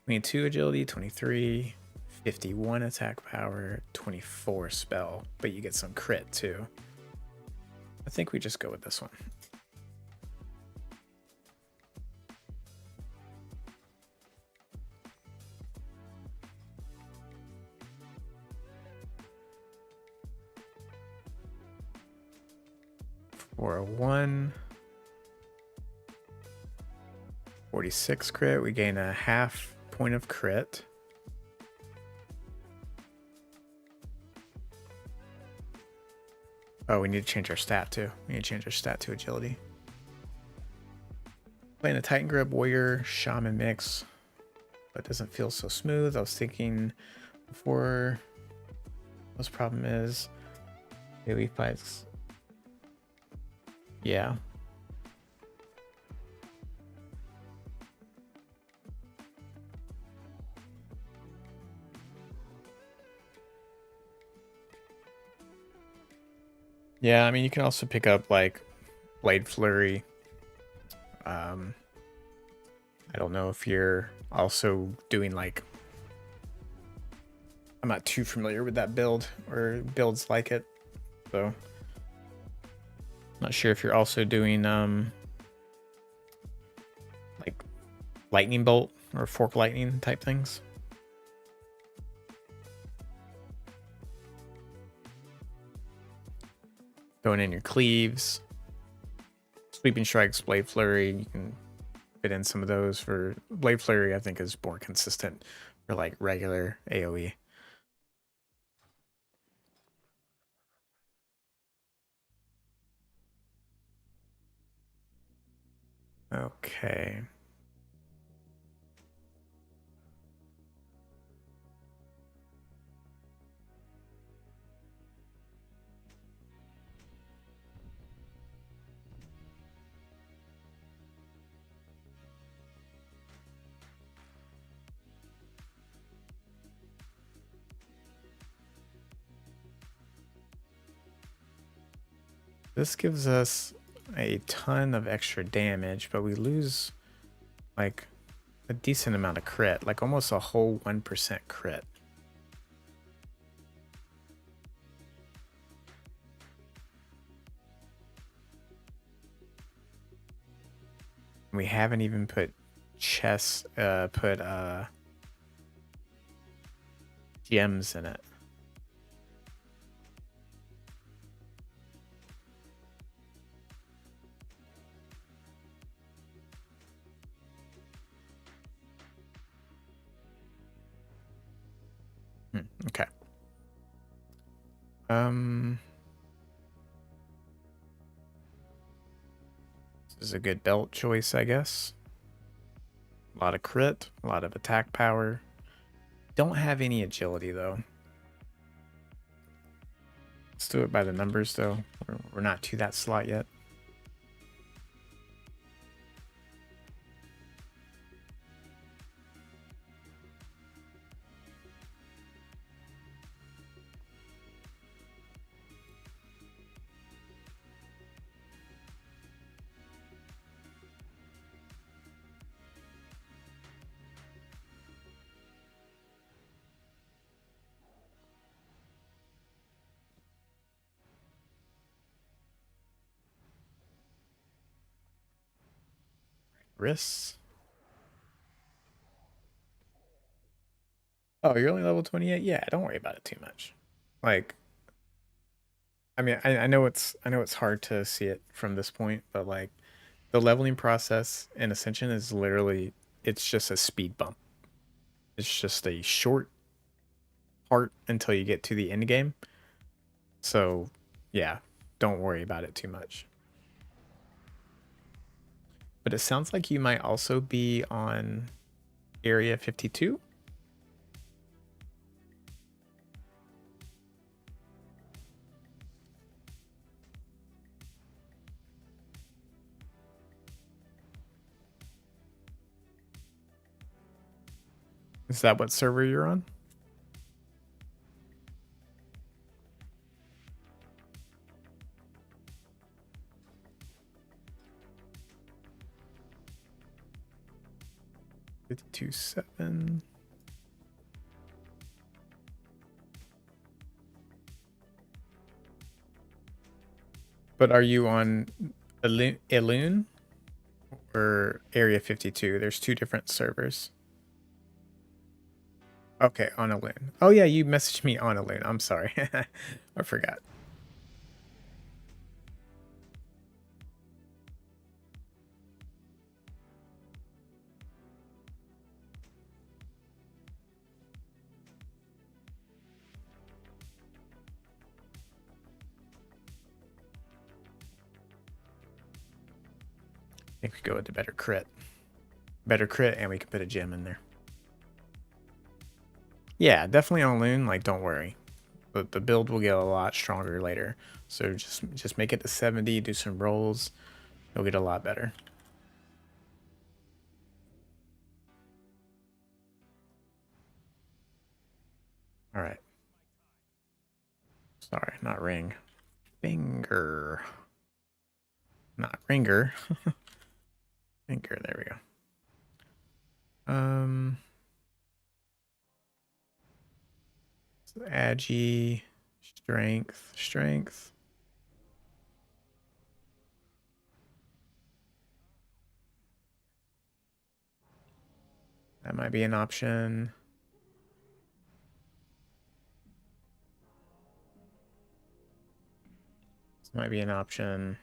S1: 22 agility, 23, 51 attack power, 24 spell, but you get some crit too. I think we just go with this one. For a 1, 46 crit, we gain a half point of crit. Oh, we need to change our stat too. We need to change our stat to agility. Playing a Titan Grip Warrior Shaman mix, but it doesn't feel so smooth. I was thinking before, most problem is daily fights. Yeah. Yeah, I mean, you can also pick up like Blade Flurry. I don't know if you're also doing like, I'm not too familiar with that build or builds like it, so not sure if you're also doing like lightning bolt or fork lightning type things. Throwing in your cleaves, sweeping strikes, blade flurry. You can fit in some of those for blade flurry. I think is more consistent for like regular AoE. Okay. This gives us a ton of extra damage, but we lose like a decent amount of crit, like almost a whole 1% crit. We haven't even put gems in it. Okay. This is a good belt choice, I guess. A lot of crit, a lot of attack power. Don't have any agility though. Let's do it by the numbers though. We're not to that slot yet. Wrists. Oh, you're only level 28? Yeah, don't worry about it too much. Like, I mean, I know it's hard to see it from this point, but like the leveling process in Ascension is literally it's just a speed bump. It's just a short part until you get to the end game. So, yeah, don't worry about it too much. But it sounds like you might also be on Area 52. Is that what server you're on? $52.7. But are you on Elune or Area 52? There's two different servers. Okay, on Elune. Oh yeah, you messaged me on Elune. I'm sorry. I forgot. I think we go with the better crit. Better crit, and we can put a gem in there. Yeah, definitely on Loon. Like, don't worry. But the build will get a lot stronger later. So just make it to 70, do some rolls. You'll get a lot better. All right. Sorry, not ring. Finger. Not ringer. Finger, there we go. Agi, strength. That might be an option. This might be an option.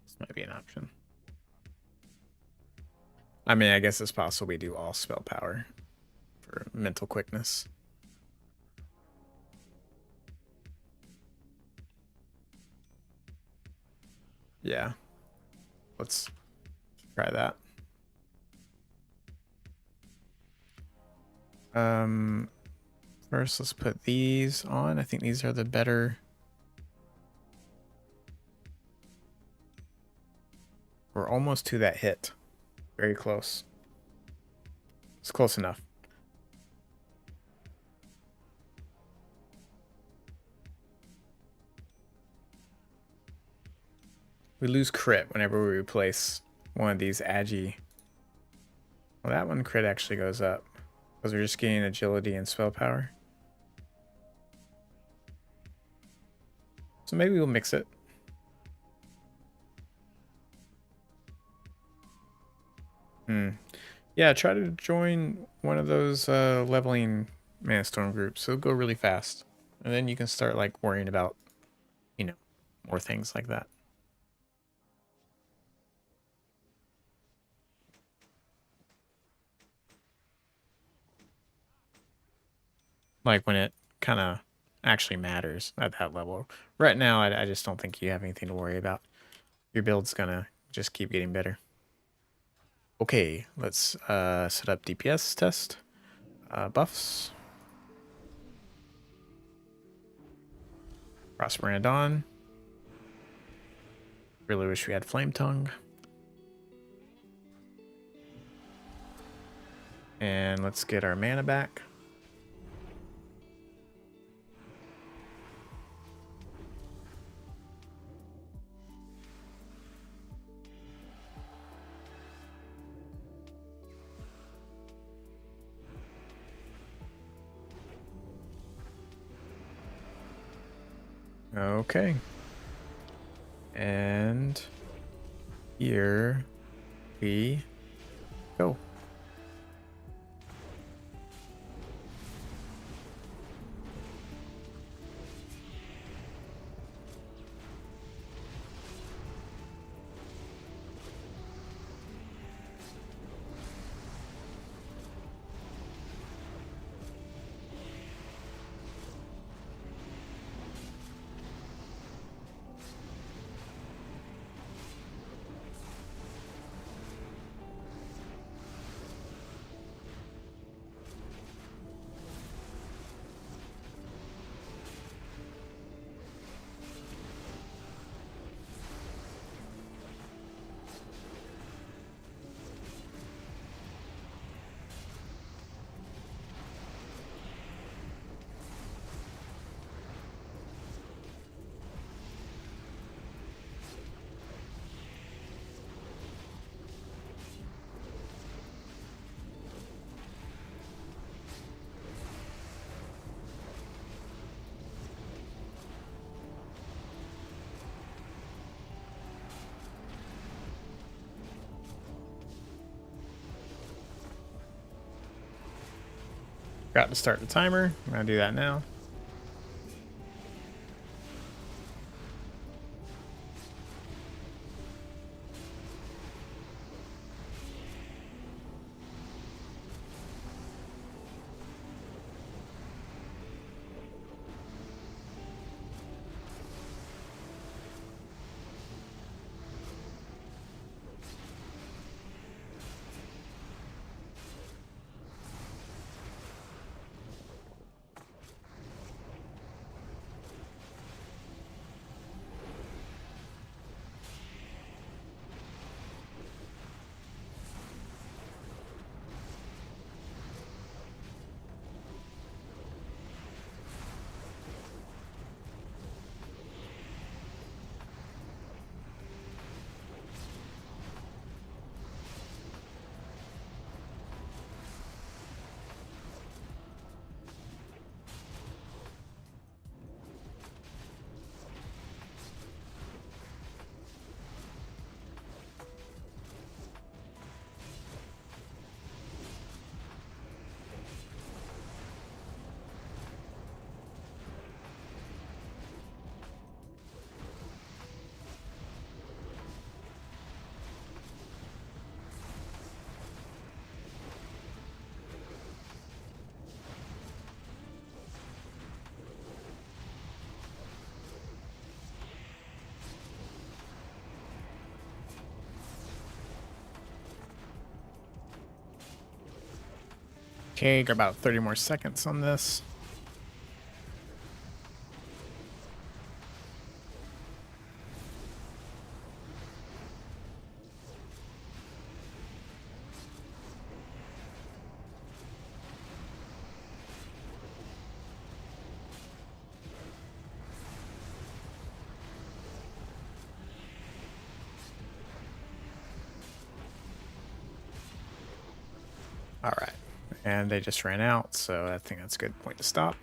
S1: This might be an option. I mean, I guess it's possible we do all spell power for mental quickness. Yeah. Let's try that. First let's put these on. I think these are the better. We're almost to that hit. Very close. It's close enough. We lose crit whenever we replace one of these agi. Well, that one crit actually goes up because we're just getting agility and spell power. So maybe we'll mix it. Yeah, try to join one of those leveling Mana Storm groups. It'll go really fast. And then you can start like worrying about, you know, more things like that. Like when it kind of actually matters at that level. Right now, I just don't think you have anything to worry about. Your build's gonna just keep getting better. Okay, let's set up DPS test. Buffs. Prosper and Dawn. Really wish we had Flame Tongue. And let's get our mana back. Okay. And here we go. Got to start the timer. I'm gonna do that now. Okay, got about 30 more seconds on this. All right, and they just ran out, so I think that's a good point to stop.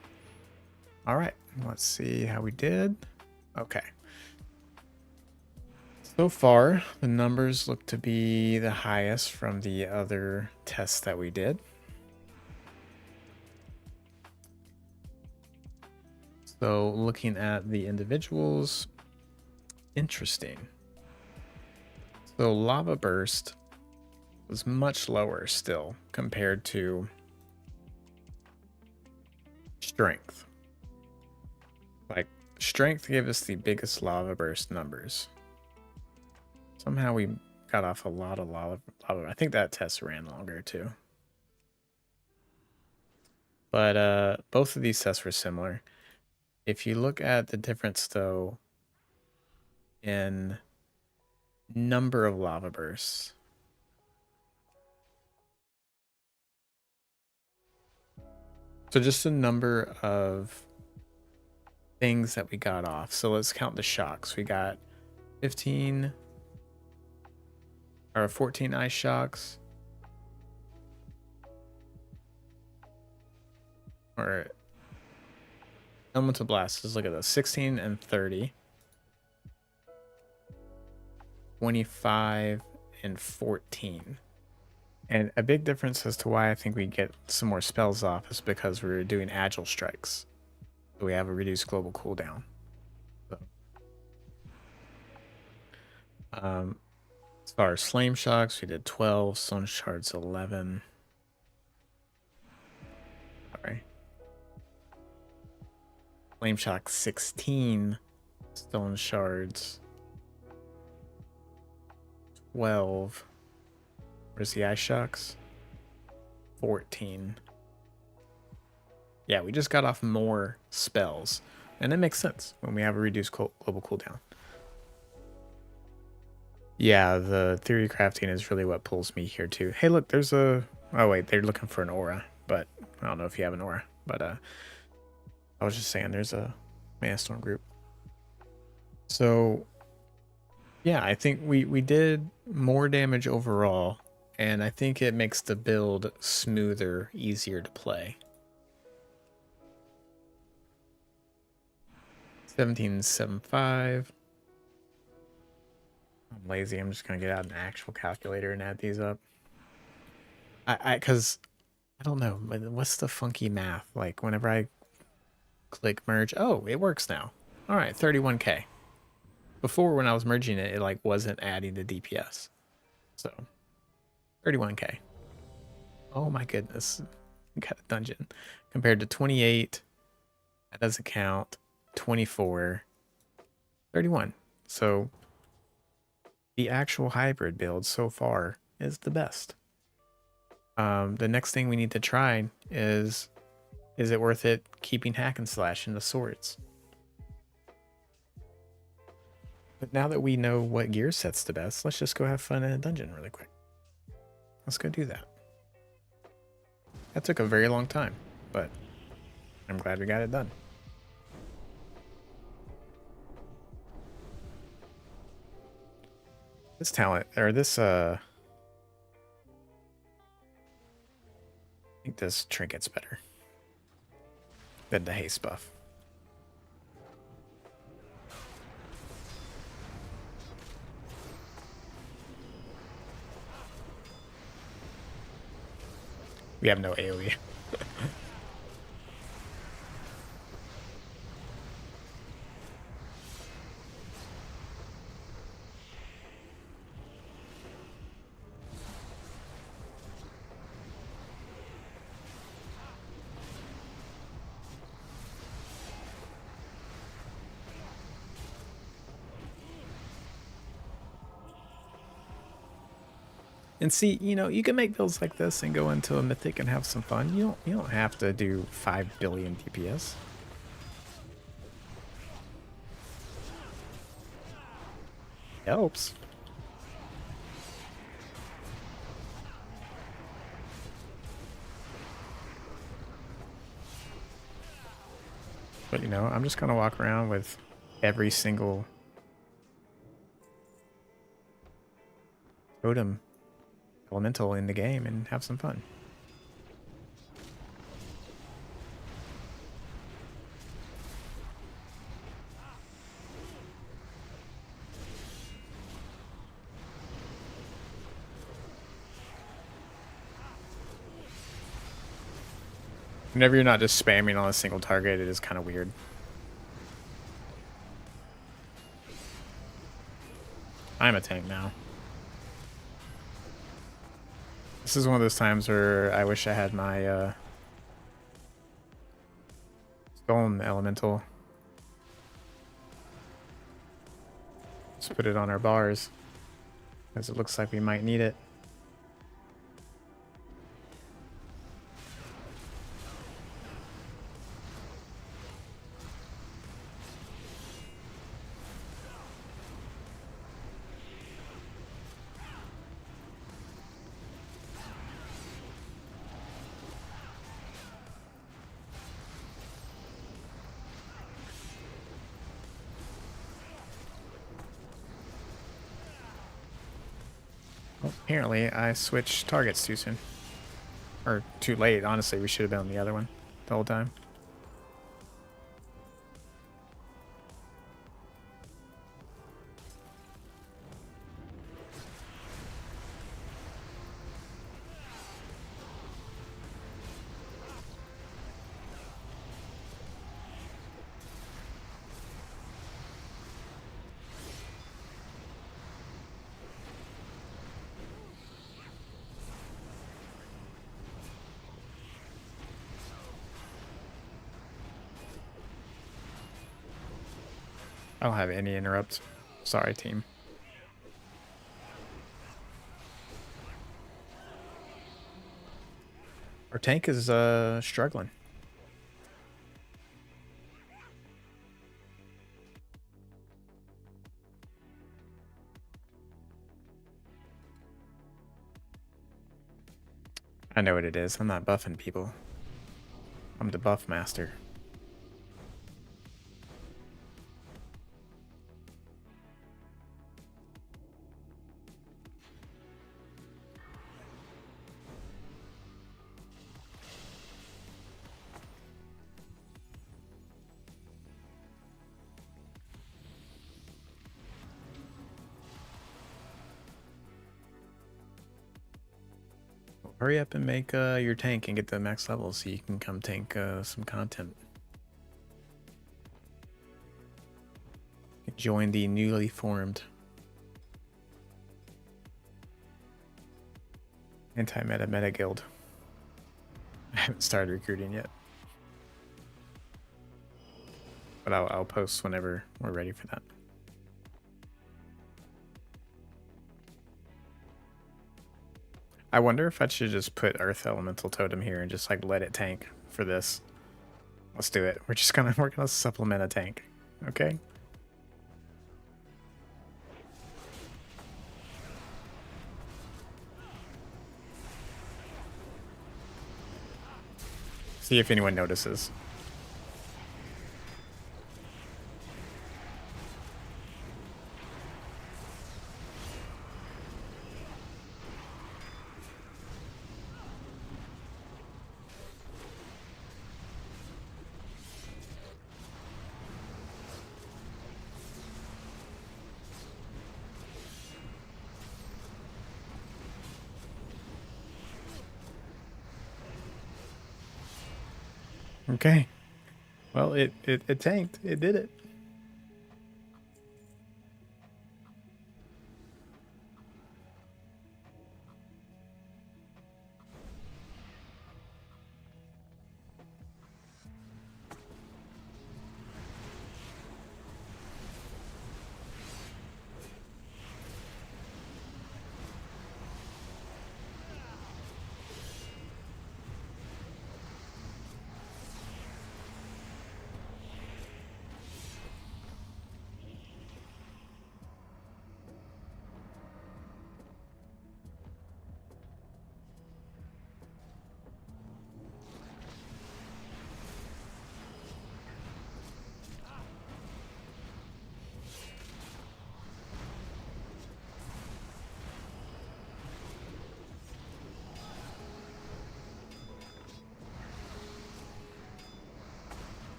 S1: All right, let's see how we did. Okay. So far, the numbers look to be the highest from the other tests that we did. So looking at the individuals, interesting. So Lava Burst was much lower still compared to Strength. Like, Strength gave us the biggest Lava Burst numbers. Somehow we got off a lot of lava. I think that test ran longer too. But both of these tests were similar. If you look at the difference though in number of lava bursts, so just the number of things that we got off. So let's count the shocks. We got 15 or 14 ice shocks, or elemental blasts. Let's look at those, 16 and 30. 25, and 14. And a big difference as to why I think we get some more spells off is because we're doing agile strikes. So we have a reduced global cooldown. So, as far as flame shocks, we did 12, stone shards 11. Sorry. Flame shock 16, stone shards 12. Where's the ice shocks? 14. Yeah, we just got off more spells. And it makes sense when we have a reduced global cooldown. Yeah, the theory crafting is really what pulls me here too. Hey, look, there's a... Oh, wait, they're looking for an aura. But I don't know if you have an aura. But I was just saying there's a Mana Storm group. So, yeah, I think we did more damage overall. And I think it makes the build smoother, easier to play. 1775. I'm lazy. I'm just gonna get out an actual calculator and add these up. Cause I don't know. What's the funky math? Like whenever I click merge, oh, it works now. All right, 31K. Before when I was merging it, it like wasn't adding the DPS. So 31K. Oh my goodness. We got a dungeon. Compared to 28. That doesn't count. 24. 31. So the actual hybrid build so far is the best. The next thing we need to try is it worth it keeping hack and slash in the swords? But now that we know what gear sets the best, let's just go have fun in a dungeon really quick. Let's go do that. That took a very long time, but I'm glad we got it done. This talent, or this, I think this trinket's better than the haste buff. We have no AoE. And see, you know, you can make builds like this and go into a mythic and have some fun. You don't have to do 5 billion DPS. Helps. But you know, I'm just gonna walk around with every single totem elemental in the game and have some fun. Whenever you're not just spamming on a single target, it is kind of weird. I'm a tank now. This is one of those times where I wish I had my stone elemental. Let's put it on our bars, because it looks like we might need it. Apparently, I switched targets too soon. Or too late, honestly. We should have been on the other one the whole time. I don't have any interrupt. Sorry, team. Our tank is struggling. I know what it is. I'm not buffing people. I'm the buff master. Hurry up and make your tank and get the max level so you can come tank some content. Join the newly formed anti-meta meta guild. I haven't started recruiting yet, but I'll post whenever we're ready for that. I wonder if I should just put Earth Elemental Totem here and just like let it tank for this. Let's do it. We're gonna supplement a tank. Okay. See if anyone notices. Okay. Well, it tanked. It did it.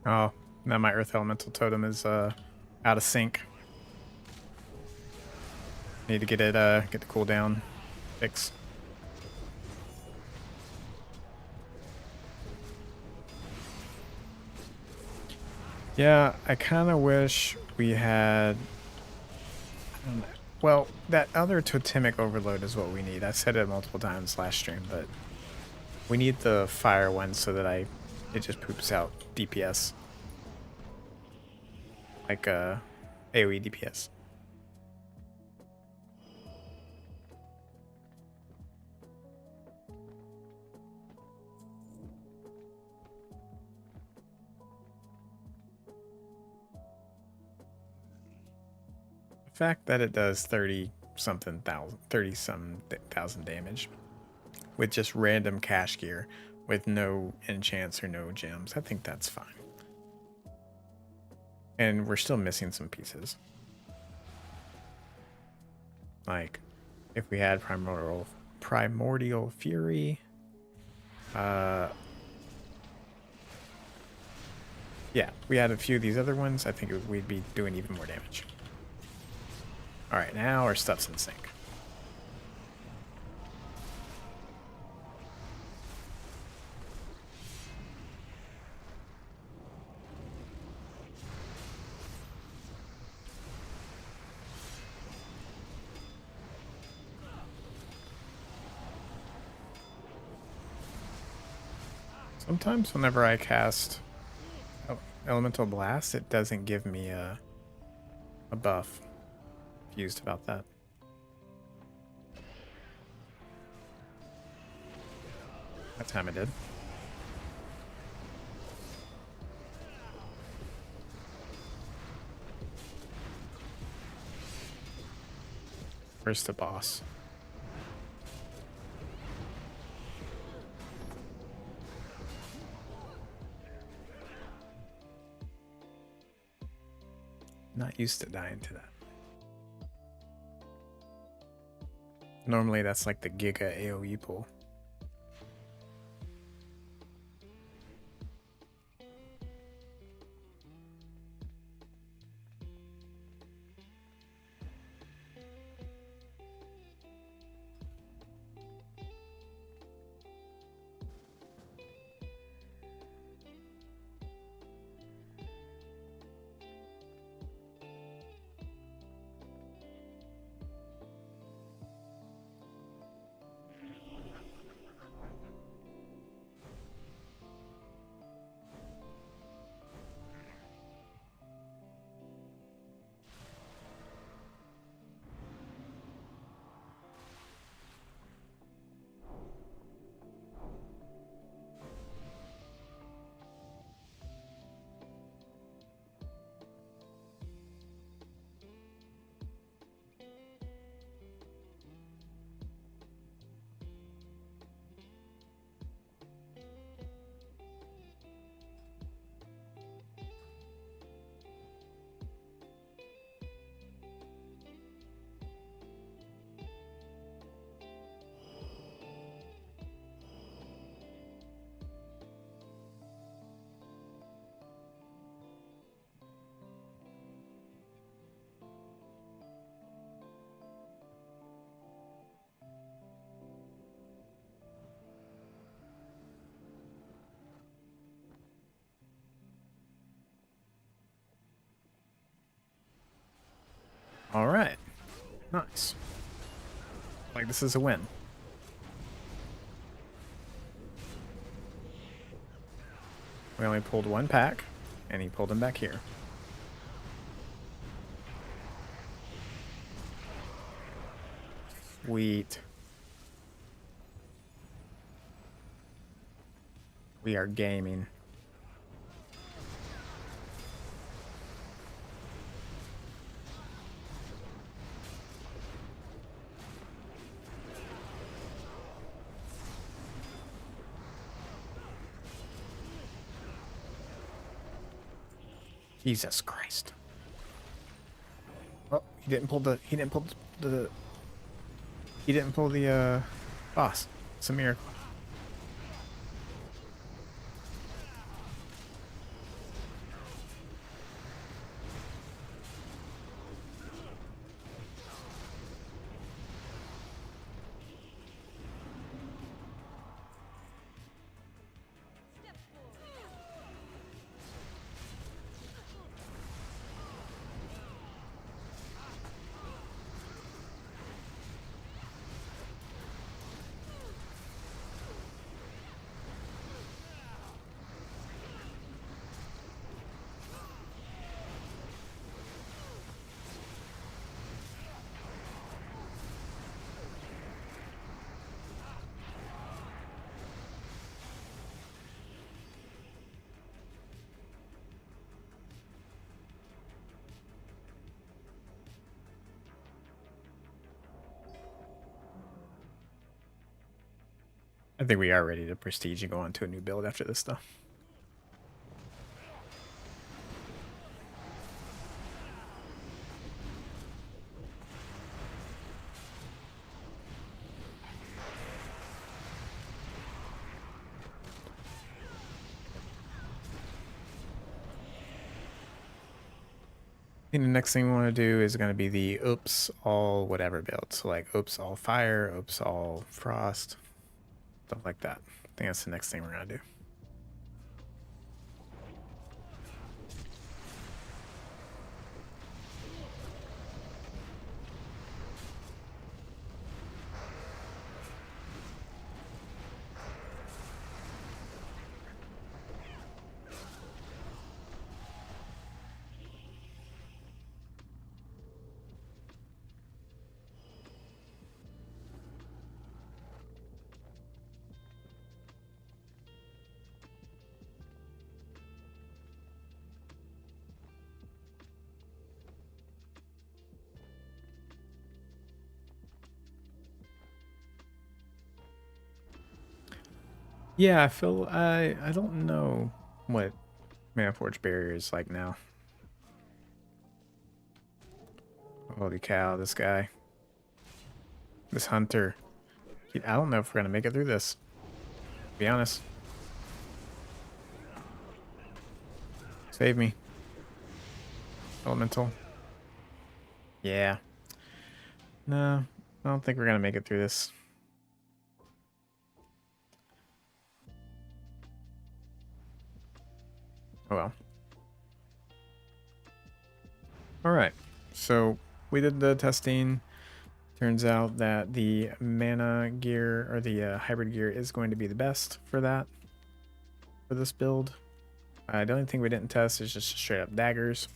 S1: Oh, now my Earth Elemental Totem is out of sync. Need to get it get the cooldown fixed. Yeah, I kind of wish we had. Well, that other totemic overload is what we need. I said it multiple times last stream, but we need the fire one so that it just poops out DPS. Like AoE DPS. The fact that it does 30 something thousand damage with just random cash gear with no enchants or no gems, I think that's fine. And we're still missing some pieces. Like, if we had Primordial Fury, yeah, we had a few of these other ones, I think we'd be doing even more damage. Alright, now our stuff's in sync. Sometimes whenever I cast Elemental Blast, it doesn't give me a buff. Confused about that. That time it did. Where's the boss? Not used to dying to that. Normally that's like the Giga AoE pull. All right. Nice. Like this is a win. We only pulled one pack, and he pulled him back here. Sweet. We are gaming. Jesus Christ. Oh, he didn't pull the boss. It's a miracle. I think we are ready to prestige and go on to a new build after this stuff. I think the next thing we want to do is going to be the oops all whatever build. So like oops all fire, oops all frost, stuff like that. I think that's the next thing we're going to do. Yeah, I feel I don't know what Manforge Barrier is like now. Holy cow, this guy. This hunter. I don't know if we're gonna make it through this. To be honest. Save me. Elemental. Yeah. No, I don't think we're gonna make it through this. Oh well. Alright. So we did the testing. Turns out that the mana gear or the hybrid gear is going to be the best for that. For this build. The only thing we didn't test is just straight up daggers.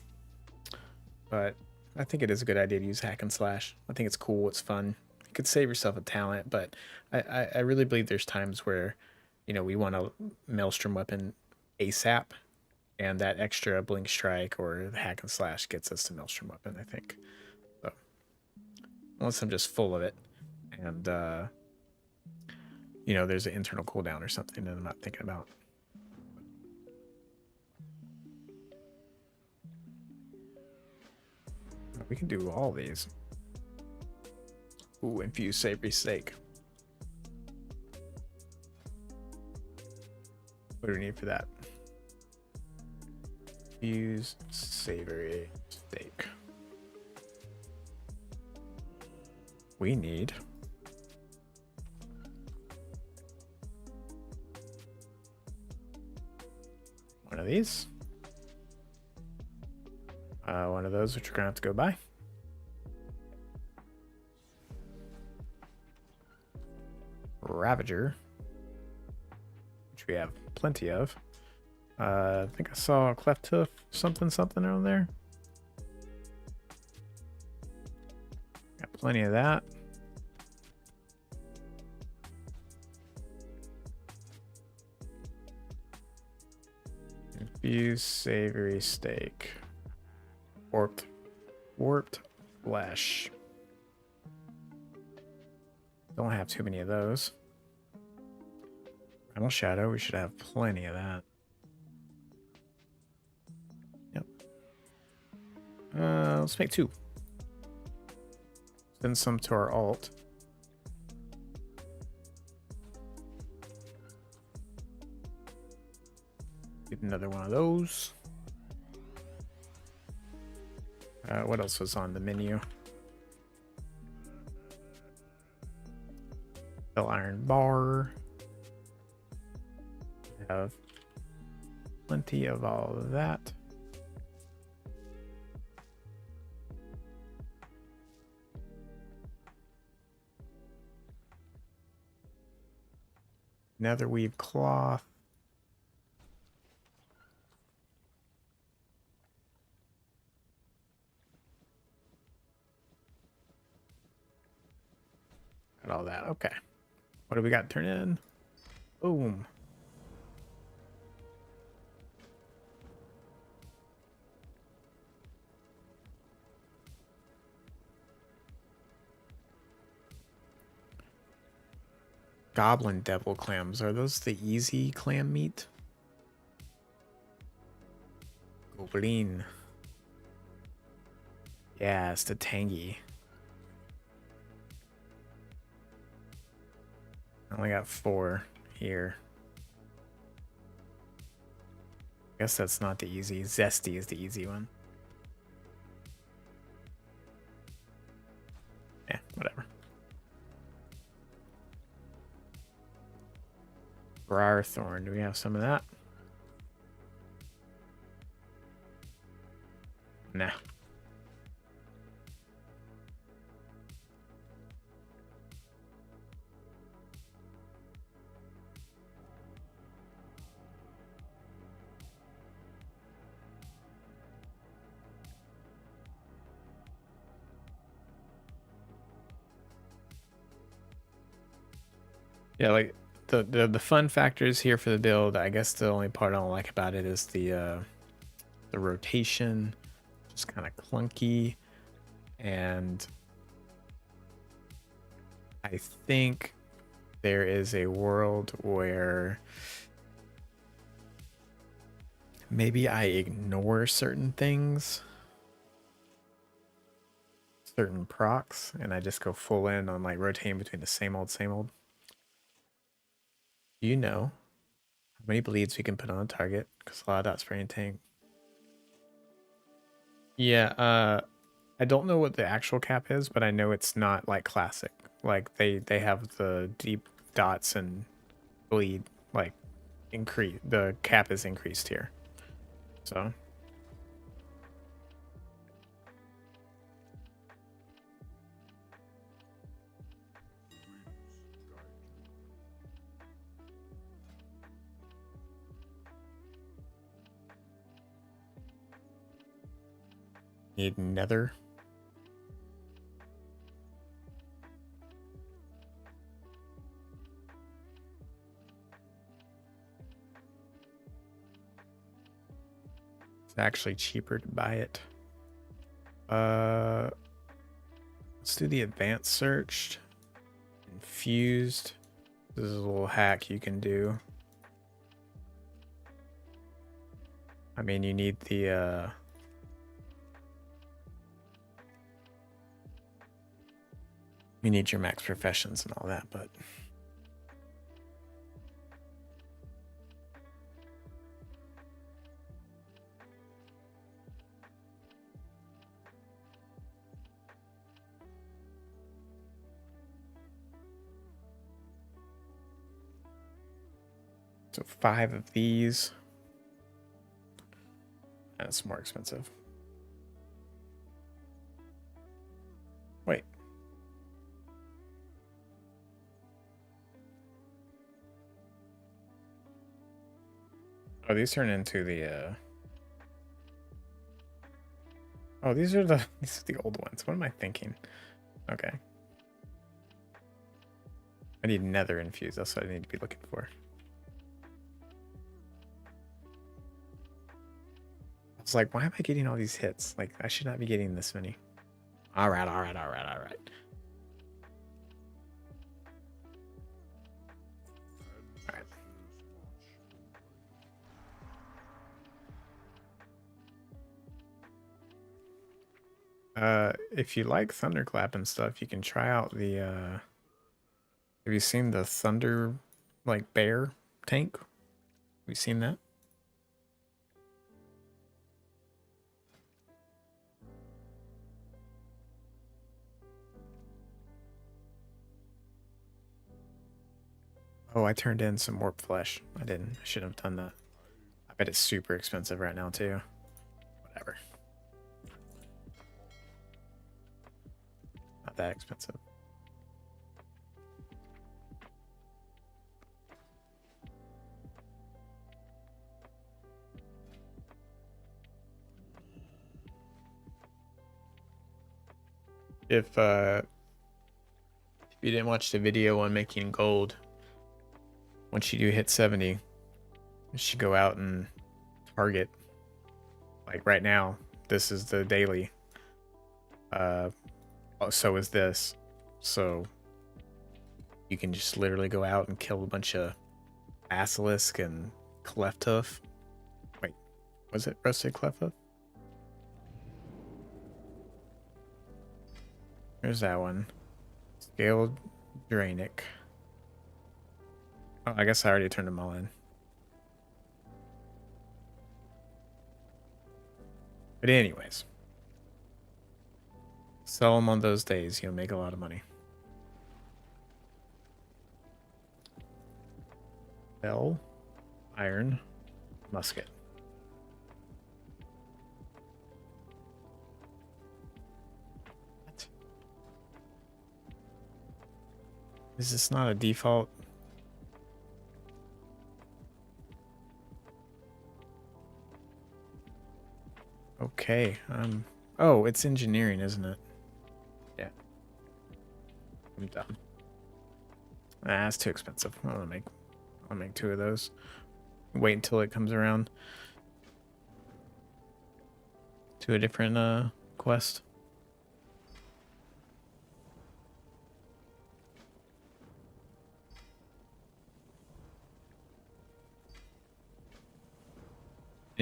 S1: But I think it is a good idea to use hack and slash. I think it's cool, it's fun. You could save yourself a talent, but I really believe there's times where, you know, we want a maelstrom weapon ASAP, and that extra blink strike or the hack and slash gets us to maelstrom weapon, I think. So unless I'm just full of it and you know, there's an internal cooldown or something that I'm not thinking about. We can do all these. Ooh, infuse savory steak. What do we need for that? Infuse savory steak. We need one of these. One of those, which we're gonna have to go buy. Ravager, which we have plenty of. I think I saw a cleft hoof, something around there. Got plenty of that. Infused savory steak. Warped flesh. Don't have too many of those. Primal shadow, we should have plenty of that. Yep. Let's make 2. Send some to our alt. Get another one of those. What else was on the menu? Bell iron bar. We have plenty of all of that. Nether weave cloth. Got all that. Okay. What do we got? Turn in. Boom. Goblin devil clams. Are those the easy clam meat? Goblin. Yeah, it's the tangy. I only got 4 here. I guess that's not the easy. Zesty is the easy one. Yeah, whatever. Briar thorn. Do we have some of that? Nah. Yeah, like the fun factors here for the build. I guess the only part I don't like about it is the rotation, just kind of clunky, and I think there is a world where maybe I ignore certain things, certain procs, and I just go full in on like rotating between the same old, same old. Do you know how many bleeds we can put on a target? Because a lot of dot spray and tank. Yeah, I don't know what the actual cap is, but I know it's not like classic. Like they have the deep dots and bleed like increase. The cap is increased here. So need nether. It's actually cheaper to buy it. Let's do the advanced searched. Infused. This is a little hack you can do. I mean, you need the you need your max professions and all that, but so 5 of these. That's more expensive. Wait. Oh, these turn into the oh, these are the old ones. What am I thinking? Okay. I need nether infused. That's what I need to be looking for. I was like, why am I getting all these hits? Like, I should not be getting this many. All right. All right. If you like thunderclap and stuff, you can try out the have you seen the thunder like bear tank? Have you seen that? Oh, I turned in some warp flesh. I didn't. I shouldn't have done that. I bet it's super expensive right now too. Whatever. Not that expensive. If you didn't watch the video on making gold, once you do hit 70, you should go out and target. Like right now, this is the daily. So is this. So you can just literally go out and kill a bunch of basilisk and cleft hoof. Wait, was it rusted cleft hoof? There's that one. Scaled Drainic. Oh, I guess I already turned them all in. But anyways, sell them on those days. You'll make a lot of money. Bell, iron, musket. What? Is this not a default? Okay. Oh, it's engineering, isn't it? Yeah. I'm done. That's too expensive. I'll make 2 of those. Wait until it comes around to a different quest.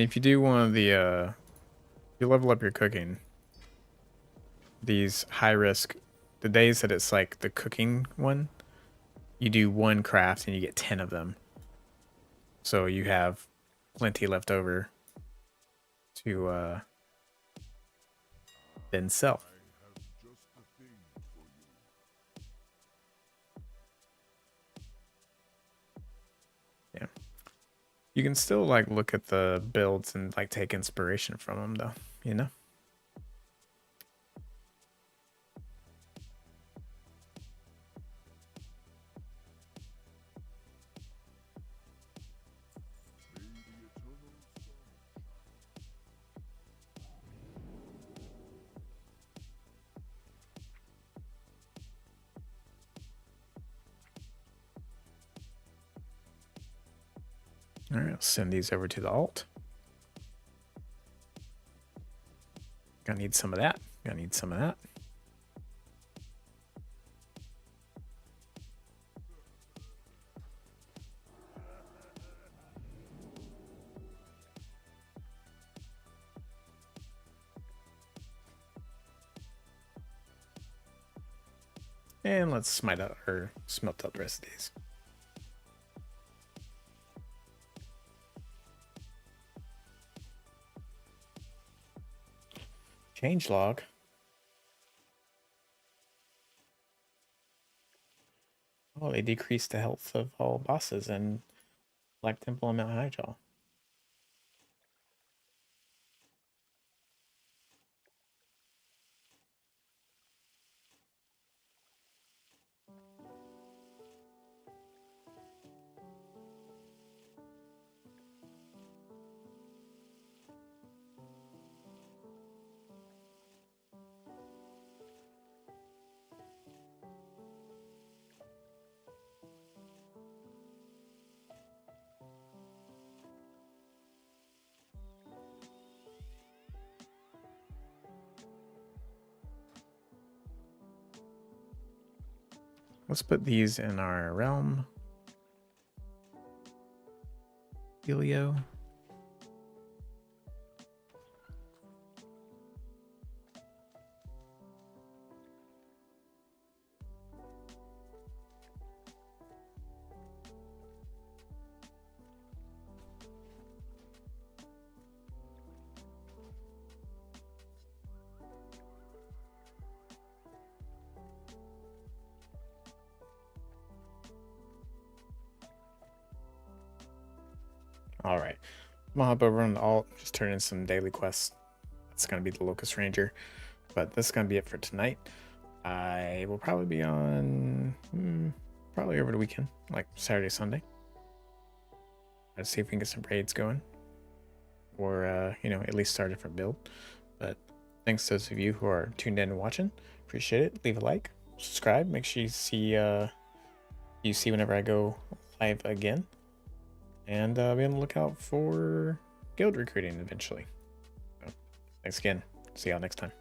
S1: If you do one of the, you level up your cooking, these high risk, the days that it's like the cooking one, you do one craft and you get 10 of them. So you have plenty left over to then sell. Yeah. You can still like look at the builds and like take inspiration from them though, you know? All right, I'll send these over to the alt. Gonna need some of that. Gonna need some of that. And let's smite out or smelt out the rest of these. Change log. Oh, they decreased the health of all bosses in Black Temple and Mount Highjaw. Let's put these in our realm. Helio. All right, I'm gonna hop over on the alt, just turn in some daily quests. That's gonna be the Locust Ranger, but this is gonna be it for tonight. I will probably be on probably over the weekend, like Saturday, Sunday. Let's see if we can get some raids going, or you know, at least start a different build. But thanks to those of you who are tuned in and watching. Appreciate it. Leave a like, subscribe. Make sure you see whenever I go live again. And be on the lookout for guild recruiting eventually. So, thanks again. See y'all next time.